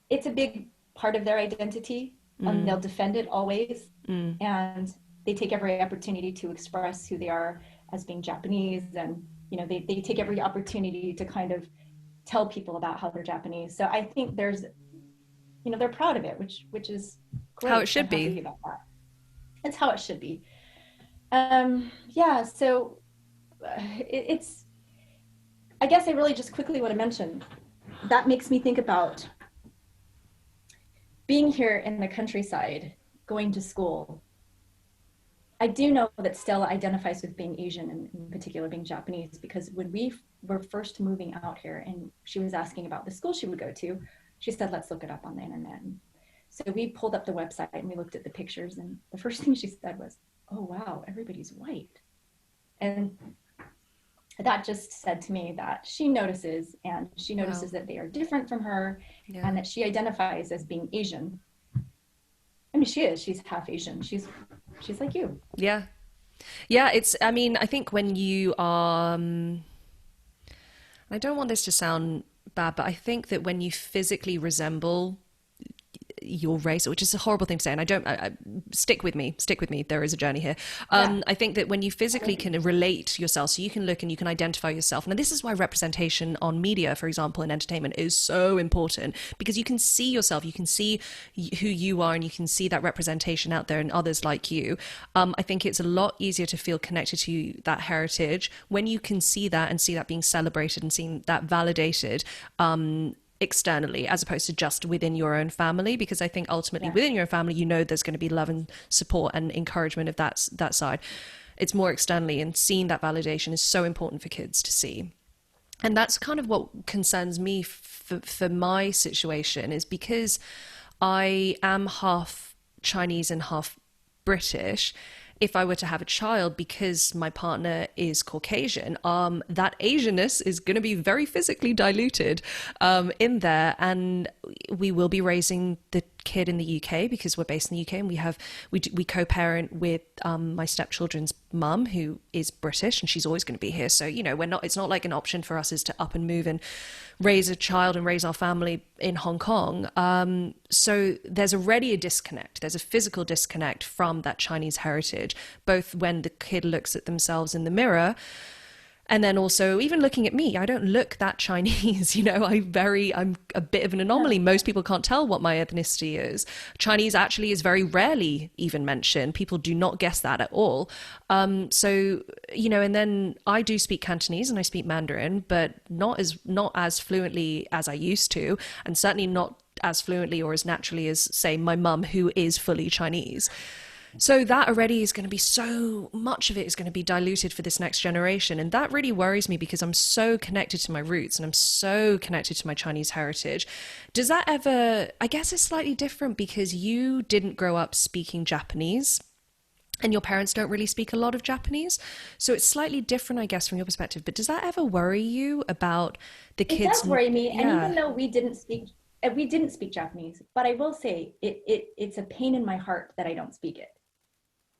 Speaker 2: it's a big part of their identity. They'll defend it always. And they take every opportunity to express who they are as being Japanese. And, you know, they take every opportunity to kind of tell people about how they're Japanese. So I think there's, you know, they're proud of it, which is great.
Speaker 1: How it should be.
Speaker 2: About that. It's how it should be. Yeah, so it's, I guess I really just quickly want to mention, that makes me think about being here in the countryside, going to school. I do know that Stella identifies with being Asian, and in particular being Japanese, because when we were first moving out here and she was asking about the school she would go to, she said, let's look it up on the internet. And so we pulled up the website and we looked at the pictures, and the first thing she said was, oh, wow, everybody's white. And that just said to me that she notices, and she notices that they are different from her, and that she identifies as being Asian. I mean, she's half Asian. She's like you.
Speaker 1: Yeah. It's, I mean, I think when you are, I don't want this to sound bad, but I think that when you physically resemble your race, which is a horrible thing to say, and I stick with me, there is a journey here. I think that when you physically can relate to yourself, so you can look and you can identify yourself, and this is why representation on media, for example, in entertainment, is so important, because you can see yourself, you can see who you are, and you can see that representation out there in others like you. I think it's a lot easier to feel connected to that heritage when you can see that and see that being celebrated and seeing that validated externally, as opposed to just within your own family, because I think ultimately within your own family, you know, there's going to be love and support and encouragement of that side. It's more externally, and seeing that validation is so important for kids to see. And that's kind of what concerns me for my situation, is because I am half Chinese and half British. If I were to have a child, because my partner is Caucasian, that Asianness is going to be very physically diluted in there. And we will be raising the kid in the UK, because we're based in the UK, and we co-parent with my stepchildren's mum, who is British, and she's always going to be here. So, you know, it's not like an option for us is to up and move and raise a child and raise our family in Hong Kong. So there's already a disconnect. There's a physical disconnect from that Chinese heritage, both when the kid looks at themselves in the mirror, and then also even looking at me. I don't look that Chinese, you know, I'm a bit of an anomaly. Most people can't tell what my ethnicity is. Chinese actually is very rarely even mentioned. People do not guess that at all. So, you know, and then I do speak Cantonese and I speak Mandarin, but not as fluently as I used to, and certainly not as fluently or as naturally as, say, my mum, who is fully Chinese. So that already is going to be, so much of it is going to be diluted for this next generation. And that really worries me, because I'm so connected to my roots and I'm so connected to my Chinese heritage. Does that ever, I guess it's slightly different because you didn't grow up speaking Japanese and your parents don't really speak a lot of Japanese. So it's slightly different, I guess, from your perspective. But does that ever worry you about the kids?
Speaker 2: It does worry me. Yeah. And even though we didn't speak Japanese, but I will say it's a pain in my heart that I don't speak it.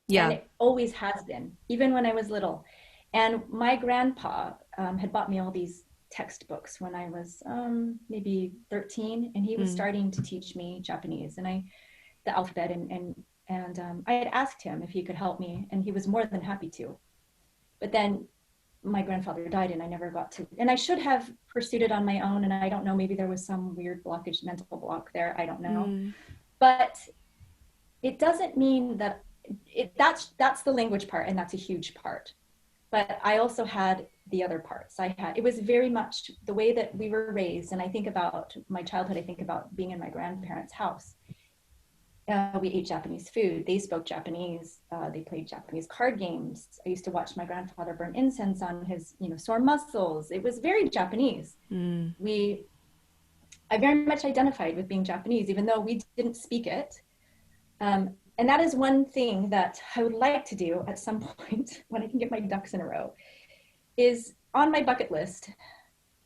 Speaker 2: Yeah. And it always has been, even when I was little. And my grandpa had bought me all these textbooks when I was maybe 13, and he was starting to teach me Japanese and the alphabet, and I had asked him if he could help me, and he was more than happy to. But then my grandfather died, and I never got to, and I should have pursued it on my own. And I don't know, maybe there was some weird blockage, mental block there. I don't know. But it doesn't mean that that's the language part, and that's a huge part. But I also had the other parts. It was very much the way that we were raised. And I think about my childhood, I think about being in my grandparents' house. We ate Japanese food. They spoke Japanese. They played Japanese card games. I used to watch my grandfather burn incense on his, sore muscles. It was very Japanese.
Speaker 1: Mm.
Speaker 2: I very much identified with being Japanese, even though we didn't speak it. And that is one thing that I would like to do at some point when I can get my ducks in a row, is on my bucket list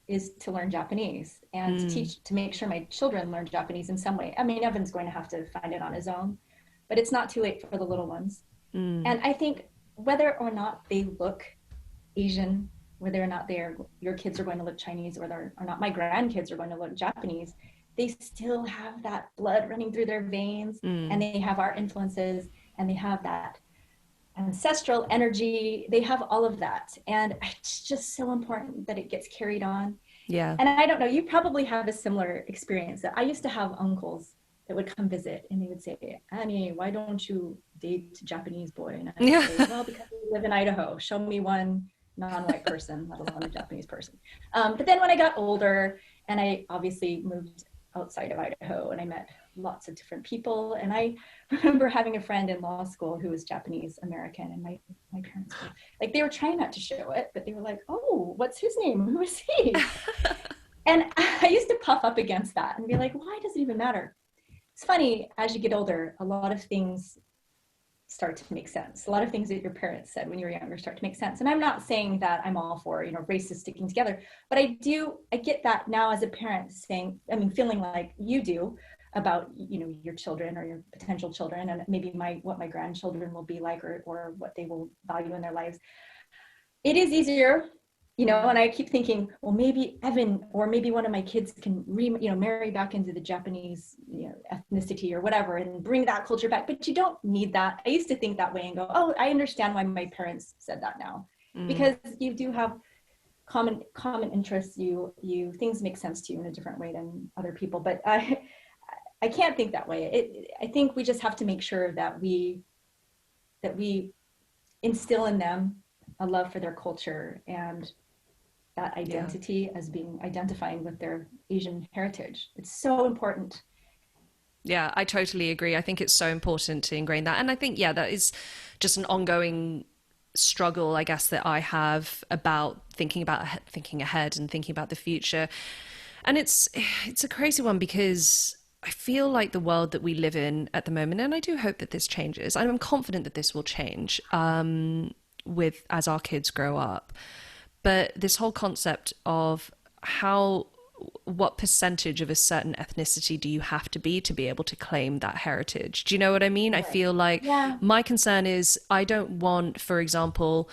Speaker 2: is to learn Japanese and to make sure my children learn Japanese in some way. I mean, Evan's going to have to find it on his own, but it's not too late for the little ones. And I think whether or not they look Asian, whether or not your kids are going to look Chinese, or whether or not my grandkids are going to look Japanese, they still have that blood running through their veins, and they have our influences, and they have that ancestral energy. They have all of that. And it's just so important that it gets carried on.
Speaker 1: Yeah.
Speaker 2: And I don't know, you probably have a similar experience. That I used to have uncles that would come visit, and they would say, Annie, why don't you date a Japanese boy? And I would say, well, because we live in Idaho. Show me one non-white person, let alone a Japanese person. But then when I got older, and I obviously moved outside of Idaho, and I met lots of different people. And I remember having a friend in law school who was Japanese American, and my parents were like, they were trying not to show it, but they were like, oh, what's his name? Who is he? And I used to puff up against that and be like, why does it even matter? It's funny, as you get older, a lot of things start to make sense. A lot of things that your parents said when you were younger start to make sense. And I'm not saying that I'm all for, races sticking together, but I get that now as a parent feeling like you do about, your children or your potential children, and maybe what my grandchildren will be like, or what they will value in their lives. It is easier, and I keep thinking, well, maybe Evan or maybe one of my kids can marry back into the Japanese, ethnicity or whatever, and bring that culture back. But you don't need that. I used to think that way and go, oh, I understand why my parents said that now, because you do have common interests. You things make sense to you in a different way than other people. But I can't think that way. I think we just have to make sure that we instill in them a love for their culture and that identity as being identifying with their Asian heritage. It's so important.
Speaker 1: Yeah, I totally agree. I think it's so important to ingrain that. And I think, that is just an ongoing struggle, I guess, that I have about thinking ahead and thinking about the future. And it's a crazy one, because I feel like the world that we live in at the moment, and I do hope that this changes, and I'm confident that this will change as our kids grow up. But this whole concept of what percentage of a certain ethnicity do you have to be able to claim that heritage? Do you know what I mean? Right. I feel like my concern is, I don't want, for example,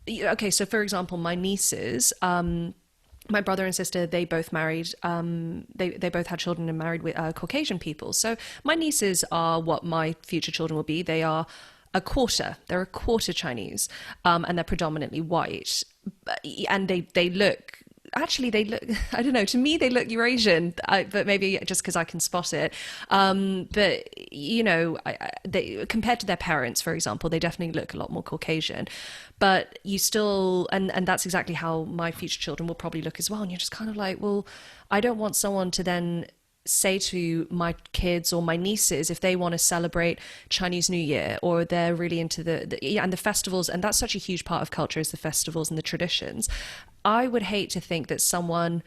Speaker 1: my nieces, my brother and sister, they both married, they both had children and married with Caucasian people. So my nieces are what my future children will be. They're a quarter Chinese, and they're predominantly white. And they look, I don't know, to me they look Eurasian, but maybe just because I can spot it. But they, compared to their parents, for example, they definitely look a lot more Caucasian. But you still, and that's exactly how my future children will probably look as well. And you're just kind of like, well, I don't want someone to then say to my kids or my nieces, if they want to celebrate Chinese New Year, or they're really into the festivals, and that's such a huge part of culture, is the festivals and the traditions. I would hate to think that someone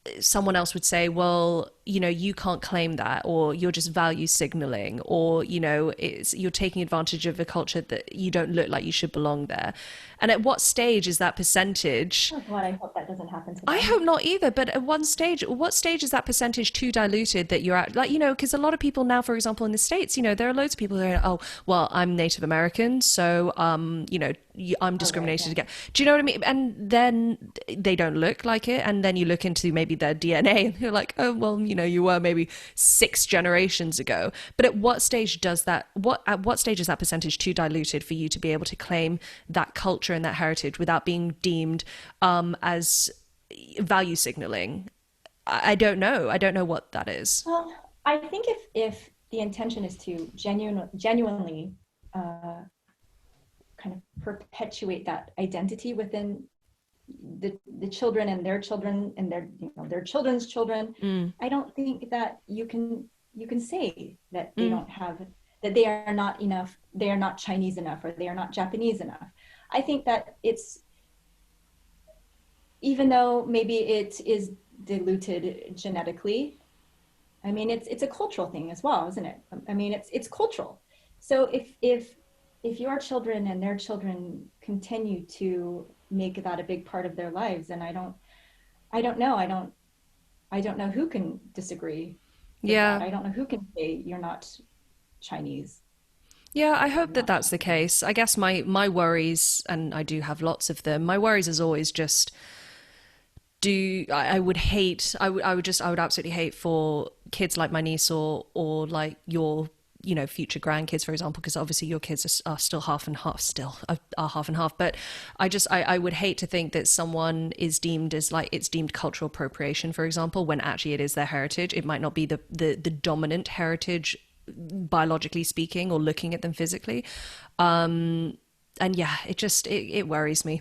Speaker 1: else would say, well, you can't claim that, or you're just value signaling, or, you're taking advantage of a culture that you don't look like you should belong there. And at what stage is that percentage?
Speaker 2: Oh God, I hope that doesn't happen to them.
Speaker 1: I hope not either. But at what stage is that percentage too diluted that you're at, because a lot of people now, for example, in the States, there are loads of people who are, oh, well, I'm Native American, so, I'm discriminated against. Do you know what I mean? And then they don't look like it. And then you look into maybe their DNA and you're like, oh, well, you were maybe 6 generations ago. But at what stage is that percentage too diluted for you to be able to claim that culture and that heritage without being deemed as value signaling? I don't know. I don't know what that is.
Speaker 2: Well, I think if the intention is to genuinely kind of perpetuate that identity within the children and their children and their, you know, their children's children.
Speaker 1: Mm,
Speaker 2: I don't think that you can say that they
Speaker 1: mm,
Speaker 2: don't have, that they are not enough, they are not Chinese enough, or they are not Japanese enough. I think that it's, even though maybe it is diluted genetically, I mean, it's a cultural thing as well, isn't it? I mean, it's cultural. So if your children and their children continue to make that a big part of their lives, and I don't know, I don't know who can disagree with that.
Speaker 1: yeah.
Speaker 2: I don't know who can say you're not Chinese.
Speaker 1: Yeah, I hope
Speaker 2: You're
Speaker 1: that
Speaker 2: not
Speaker 1: that's the
Speaker 2: Japanese.
Speaker 1: case. I guess my worries, and I do have lots of them. My worries is always just I would hate I would absolutely hate for kids like my niece or like your future grandkids, for example, because obviously your kids are still half and half, still are half and half. But I would hate to think that someone is deemed as, like, it's deemed cultural appropriation, for example, when actually it is their heritage. It might not be the dominant heritage, biologically speaking, or looking at them physically. And yeah, it worries me.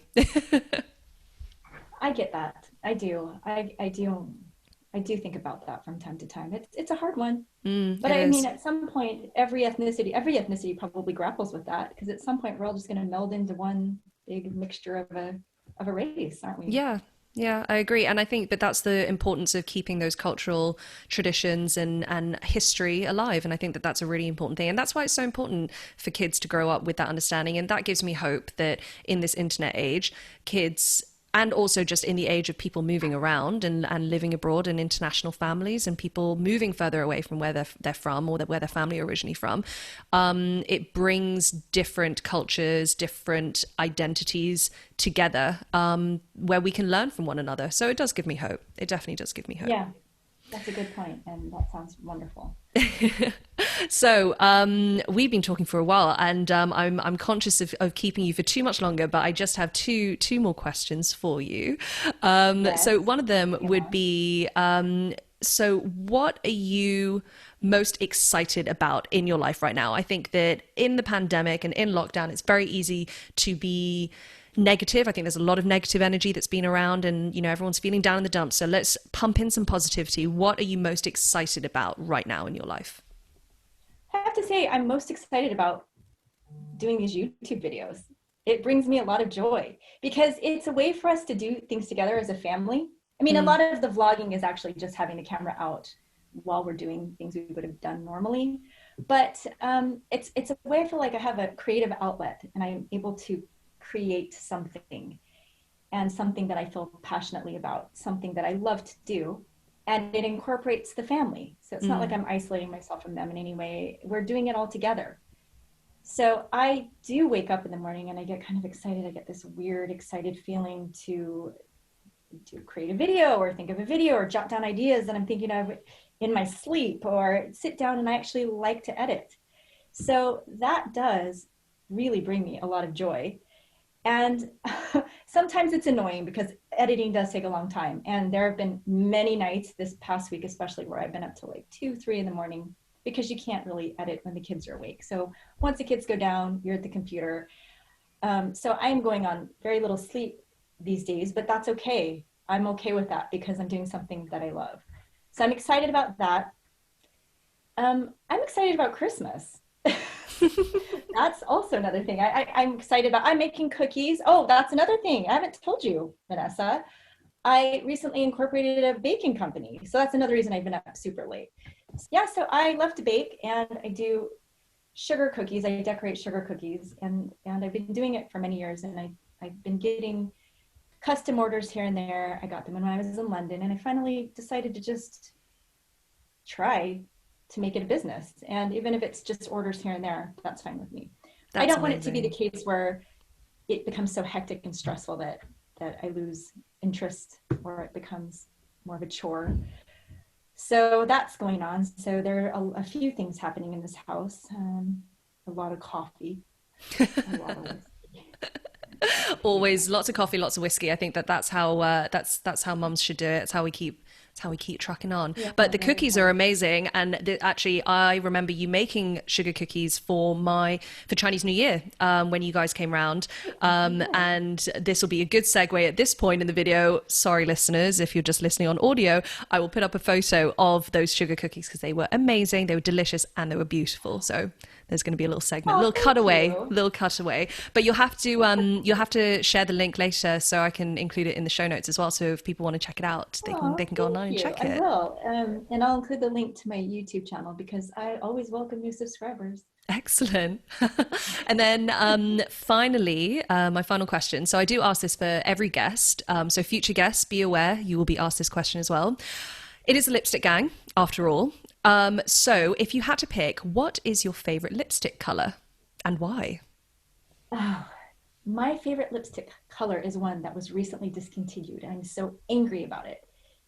Speaker 2: I get that. I do. I do think about that from time to time. It's a hard one. But
Speaker 1: It
Speaker 2: I mean,
Speaker 1: is.
Speaker 2: at some point, every ethnicity probably grapples with that, because at some point we're all just going to meld into one big mixture of a race, aren't we?
Speaker 1: Yeah, yeah, I agree. And I think, but that's the importance of keeping those cultural traditions and history alive. And I think that that's a really important thing. And that's why it's so important for kids to grow up with that understanding. And that gives me hope that in this internet age, kids, and also just in the age of people moving around and living abroad, and international families and people moving further away from where they're from, or where their family are originally from, it brings different cultures, different identities together, where we can learn from one another. So it does give me hope. It definitely does give me hope.
Speaker 2: Yeah, that's a good point, and that sounds wonderful.
Speaker 1: So we've been talking for a while, and I'm conscious of keeping you for too much longer, but I just have two more questions for you. So
Speaker 2: Yes,
Speaker 1: one of them
Speaker 2: bring it
Speaker 1: would
Speaker 2: on.
Speaker 1: be, so what are you most excited about in your life right now? I think that in the pandemic and in lockdown, it's very easy to be negative. I think there's a lot of negative energy that's been around, and everyone's feeling down in the dumps. So let's pump in some positivity. What are you most excited about right now in your life?
Speaker 2: I have to say, I'm most excited about doing these YouTube videos. It brings me a lot of joy because it's a way for us to do things together as a family. I mean, a
Speaker 1: Mm,
Speaker 2: lot of the vlogging is actually just having the camera out while we're doing things we would have done normally. But it's a way I feel like I have a creative outlet and I'm able to create something, and something that I feel passionately about, something that I love to do. And it incorporates the family. So it's not like
Speaker 1: mm,
Speaker 2: I'm isolating myself from them in any way. We're doing it all together. So I do wake up in the morning and I get kind of excited. I get this weird, excited feeling to create a video or think of a video or jot down ideas that I'm thinking of in my sleep, or sit down and I actually like to edit. So that does really bring me a lot of joy. And sometimes it's annoying because editing does take a long time. And there have been many nights this past week, especially, where I've been up till like 2, 3 in the morning, because you can't really edit when the kids are awake. So once the kids go down, you're at the computer. So I'm going on very little sleep these days, but that's okay. I'm okay with that because I'm doing something that I love. So I'm excited about that. I'm excited about Christmas. That's also another thing I'm excited about. I'm making cookies. Oh, that's another thing I haven't told you, Vanessa. I recently incorporated a baking company. So that's another reason I've been up super late. Yeah, so I love to bake and I do sugar cookies. I decorate sugar cookies, and I've been doing it for many years, and I've been getting custom orders here and there. I got them when I was in London, and I finally decided to just try to make it a business. And even if it's just orders here and there, that's fine with me. I
Speaker 1: that's
Speaker 2: don't want it to be the
Speaker 1: amazing.
Speaker 2: case where it becomes so hectic and stressful that I lose interest, or it becomes more of a chore. So that's going on. So there are a few things happening in this house. A lot of coffee, a lot of whiskey.
Speaker 1: Always lots of coffee, lots of whiskey. I think that that's how mums should do it. It's how we keep trucking on.
Speaker 2: Yeah,
Speaker 1: But the
Speaker 2: very
Speaker 1: cookies are
Speaker 2: important.
Speaker 1: amazing, and actually, I remember you making sugar cookies for Chinese New Year when you guys came round.
Speaker 2: Yeah.
Speaker 1: And this will be a good segue at this point in the video. Sorry, listeners, if you're just listening on audio, I will put up a photo of those sugar cookies because they were amazing, they were delicious, and they were beautiful. So there's going to be a little segment,
Speaker 2: Oh, thank you.
Speaker 1: little cutaway. But you'll have to share the link later so I can include it in the show notes as well. So if people want to check it out, they
Speaker 2: Oh,
Speaker 1: can go
Speaker 2: thank
Speaker 1: online and
Speaker 2: you.
Speaker 1: check
Speaker 2: I
Speaker 1: it.
Speaker 2: will. And I'll include the link to my YouTube channel because I always welcome new subscribers.
Speaker 1: Excellent. And then finally, my final question. So I do ask this for every guest. So future guests, be aware you will be asked this question as well. It is a lipstick gang, after all. So if you had to pick, what is your favorite lipstick color and why?
Speaker 2: Oh, my favorite lipstick color is one that was recently discontinued, and I'm so angry about it.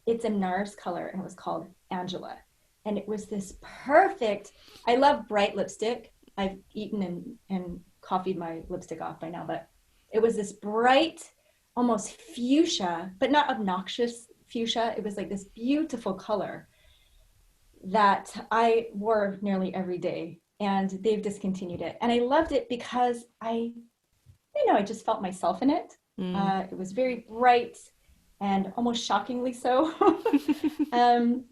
Speaker 2: It's a NARS color, and it was called Angela. And it was this perfect, I love bright lipstick. I've eaten and coffeed my lipstick off by now, but it was this bright, almost fuchsia, but not obnoxious fuchsia. It was like this beautiful color that I wore nearly every day, and they've discontinued it. And I loved it because I just felt myself in it.
Speaker 1: Mm.
Speaker 2: It was very bright and almost shockingly so. um,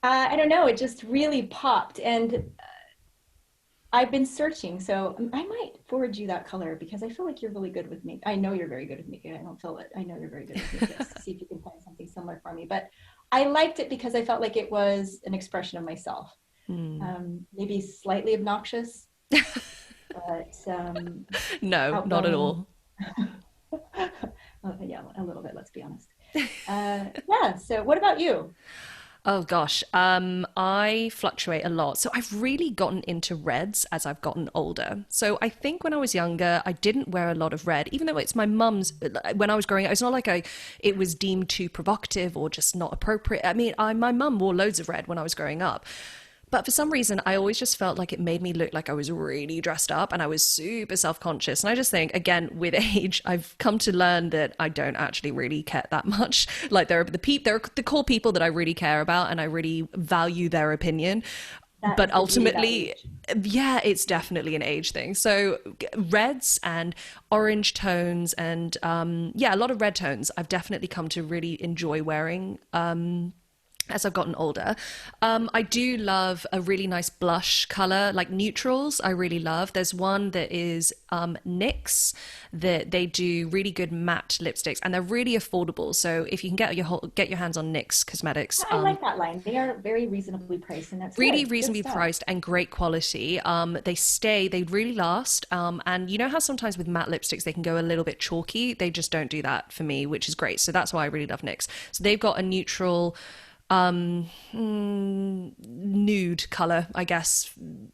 Speaker 2: I don't know, it just really popped. And I've been searching, so I might forward you that color because I feel like you're really good with me. I know you're very good with makeup. I don't feel it. I know you're very good with makeup. See if you can find something similar for me. But I liked it because I felt like it was an expression of myself.
Speaker 1: Mm.
Speaker 2: Maybe slightly obnoxious, but
Speaker 1: No, not at
Speaker 2: outgoing.
Speaker 1: all.
Speaker 2: Yeah, a little bit, let's be honest. Yeah, so what about you?
Speaker 1: Oh gosh, I fluctuate a lot. So I've really gotten into reds as I've gotten older. So I think when I was younger, I didn't wear a lot of red, even though it's my mum's. When I was growing up, it's not like it was deemed too provocative or just not appropriate. I mean, my mum wore loads of red when I was growing up. But for some reason, I always just felt like it made me look like I was really dressed up and I was super self-conscious. And I just think, again, with age, I've come to learn that I don't actually really care that much. Like there are the core people that I really care about and I really value their opinion.
Speaker 2: That
Speaker 1: But
Speaker 2: is the beauty of that
Speaker 1: ultimately,
Speaker 2: age.
Speaker 1: yeah, it's definitely an age thing. So reds and orange tones and yeah, a lot of red tones I've definitely come to really enjoy wearing. As I've gotten older. I do love a really nice blush color, like neutrals. I really love. There's one that is NYX that they do really good matte lipsticks, and they're really affordable. So if you can get your hands on NYX Cosmetics,
Speaker 2: I like that line. They are very reasonably priced, and that's
Speaker 1: really
Speaker 2: good. Good
Speaker 1: reasonably
Speaker 2: stuff.
Speaker 1: priced and great quality. They really last. And you know how sometimes with matte lipsticks they can go a little bit chalky. They just don't do that for me, which is great. So that's why I really love NYX. So they've got a neutral nude color, I guess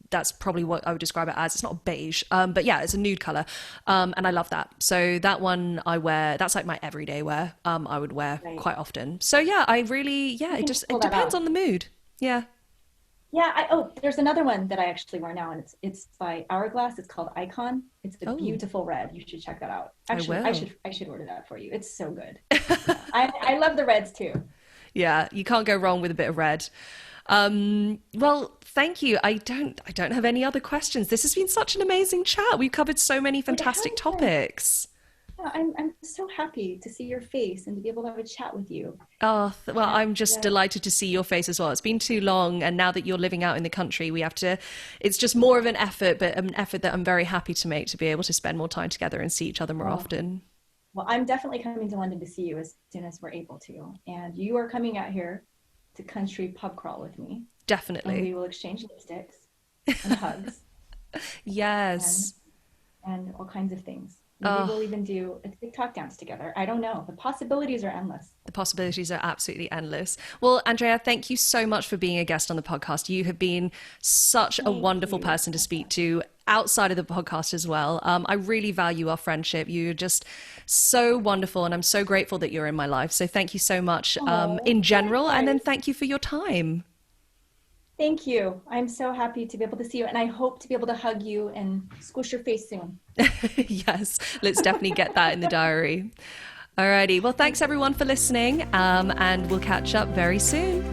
Speaker 1: that's probably what I would describe it as. It's not beige, but yeah, it's a nude color, and I love that. So that one I wear. That's like my everyday wear. I would wear
Speaker 2: Right.
Speaker 1: quite often. So yeah, I really
Speaker 2: You can
Speaker 1: it
Speaker 2: pull that
Speaker 1: depends
Speaker 2: off.
Speaker 1: on the mood. Yeah.
Speaker 2: Yeah, there's another one that I actually wear now, and it's by Hourglass. It's called Icon. It's a
Speaker 1: Oh,
Speaker 2: beautiful red. You should check that out.
Speaker 1: I
Speaker 2: Actually, I
Speaker 1: will.
Speaker 2: should I should order that for you. It's so good. Yeah, I love the reds too.
Speaker 1: Yeah, you can't go wrong with a bit of red. Well, thank you. I don't have any other questions. This has been such an amazing chat. We've covered so many
Speaker 2: It
Speaker 1: fantastic
Speaker 2: has been.
Speaker 1: topics.
Speaker 2: Yeah, I'm so happy to see your face and to be able to have a chat with you.
Speaker 1: Oh, well,
Speaker 2: And
Speaker 1: I'm just delighted to see your face as well. It's been too long, and now that you're living out in the country, we have to, it's just more of an effort, but an effort that I'm very happy to make to be able to spend more time together and see each other more
Speaker 2: well,
Speaker 1: often.
Speaker 2: well, I'm definitely coming to London to see you as soon as we're able to. And you are coming out here to country pub crawl with me, and we
Speaker 1: Definitely.
Speaker 2: will exchange lipsticks and hugs and
Speaker 1: Yes.
Speaker 2: all kinds of things. Maybe
Speaker 1: Oh,
Speaker 2: we'll even do a TikTok dance together. I don't know. The possibilities are endless.
Speaker 1: the possibilities are absolutely endless. Well, Andrea, thank you so much for being a guest on the podcast. You have been such a
Speaker 2: Thank
Speaker 1: wonderful
Speaker 2: you.
Speaker 1: person to speak to outside of the podcast as well. I really value our friendship. You're just so wonderful, and I'm so grateful that you're in my life. So thank you so much
Speaker 2: Oh,
Speaker 1: in general, and then
Speaker 2: likewise.
Speaker 1: thank you for your time.
Speaker 2: Thank you. I'm so happy to be able to see you, and I hope to be able to hug you and squish your face soon.
Speaker 1: Yes, let's definitely get that in the diary. Alrighty, well, thanks everyone for listening, and we'll catch up very soon.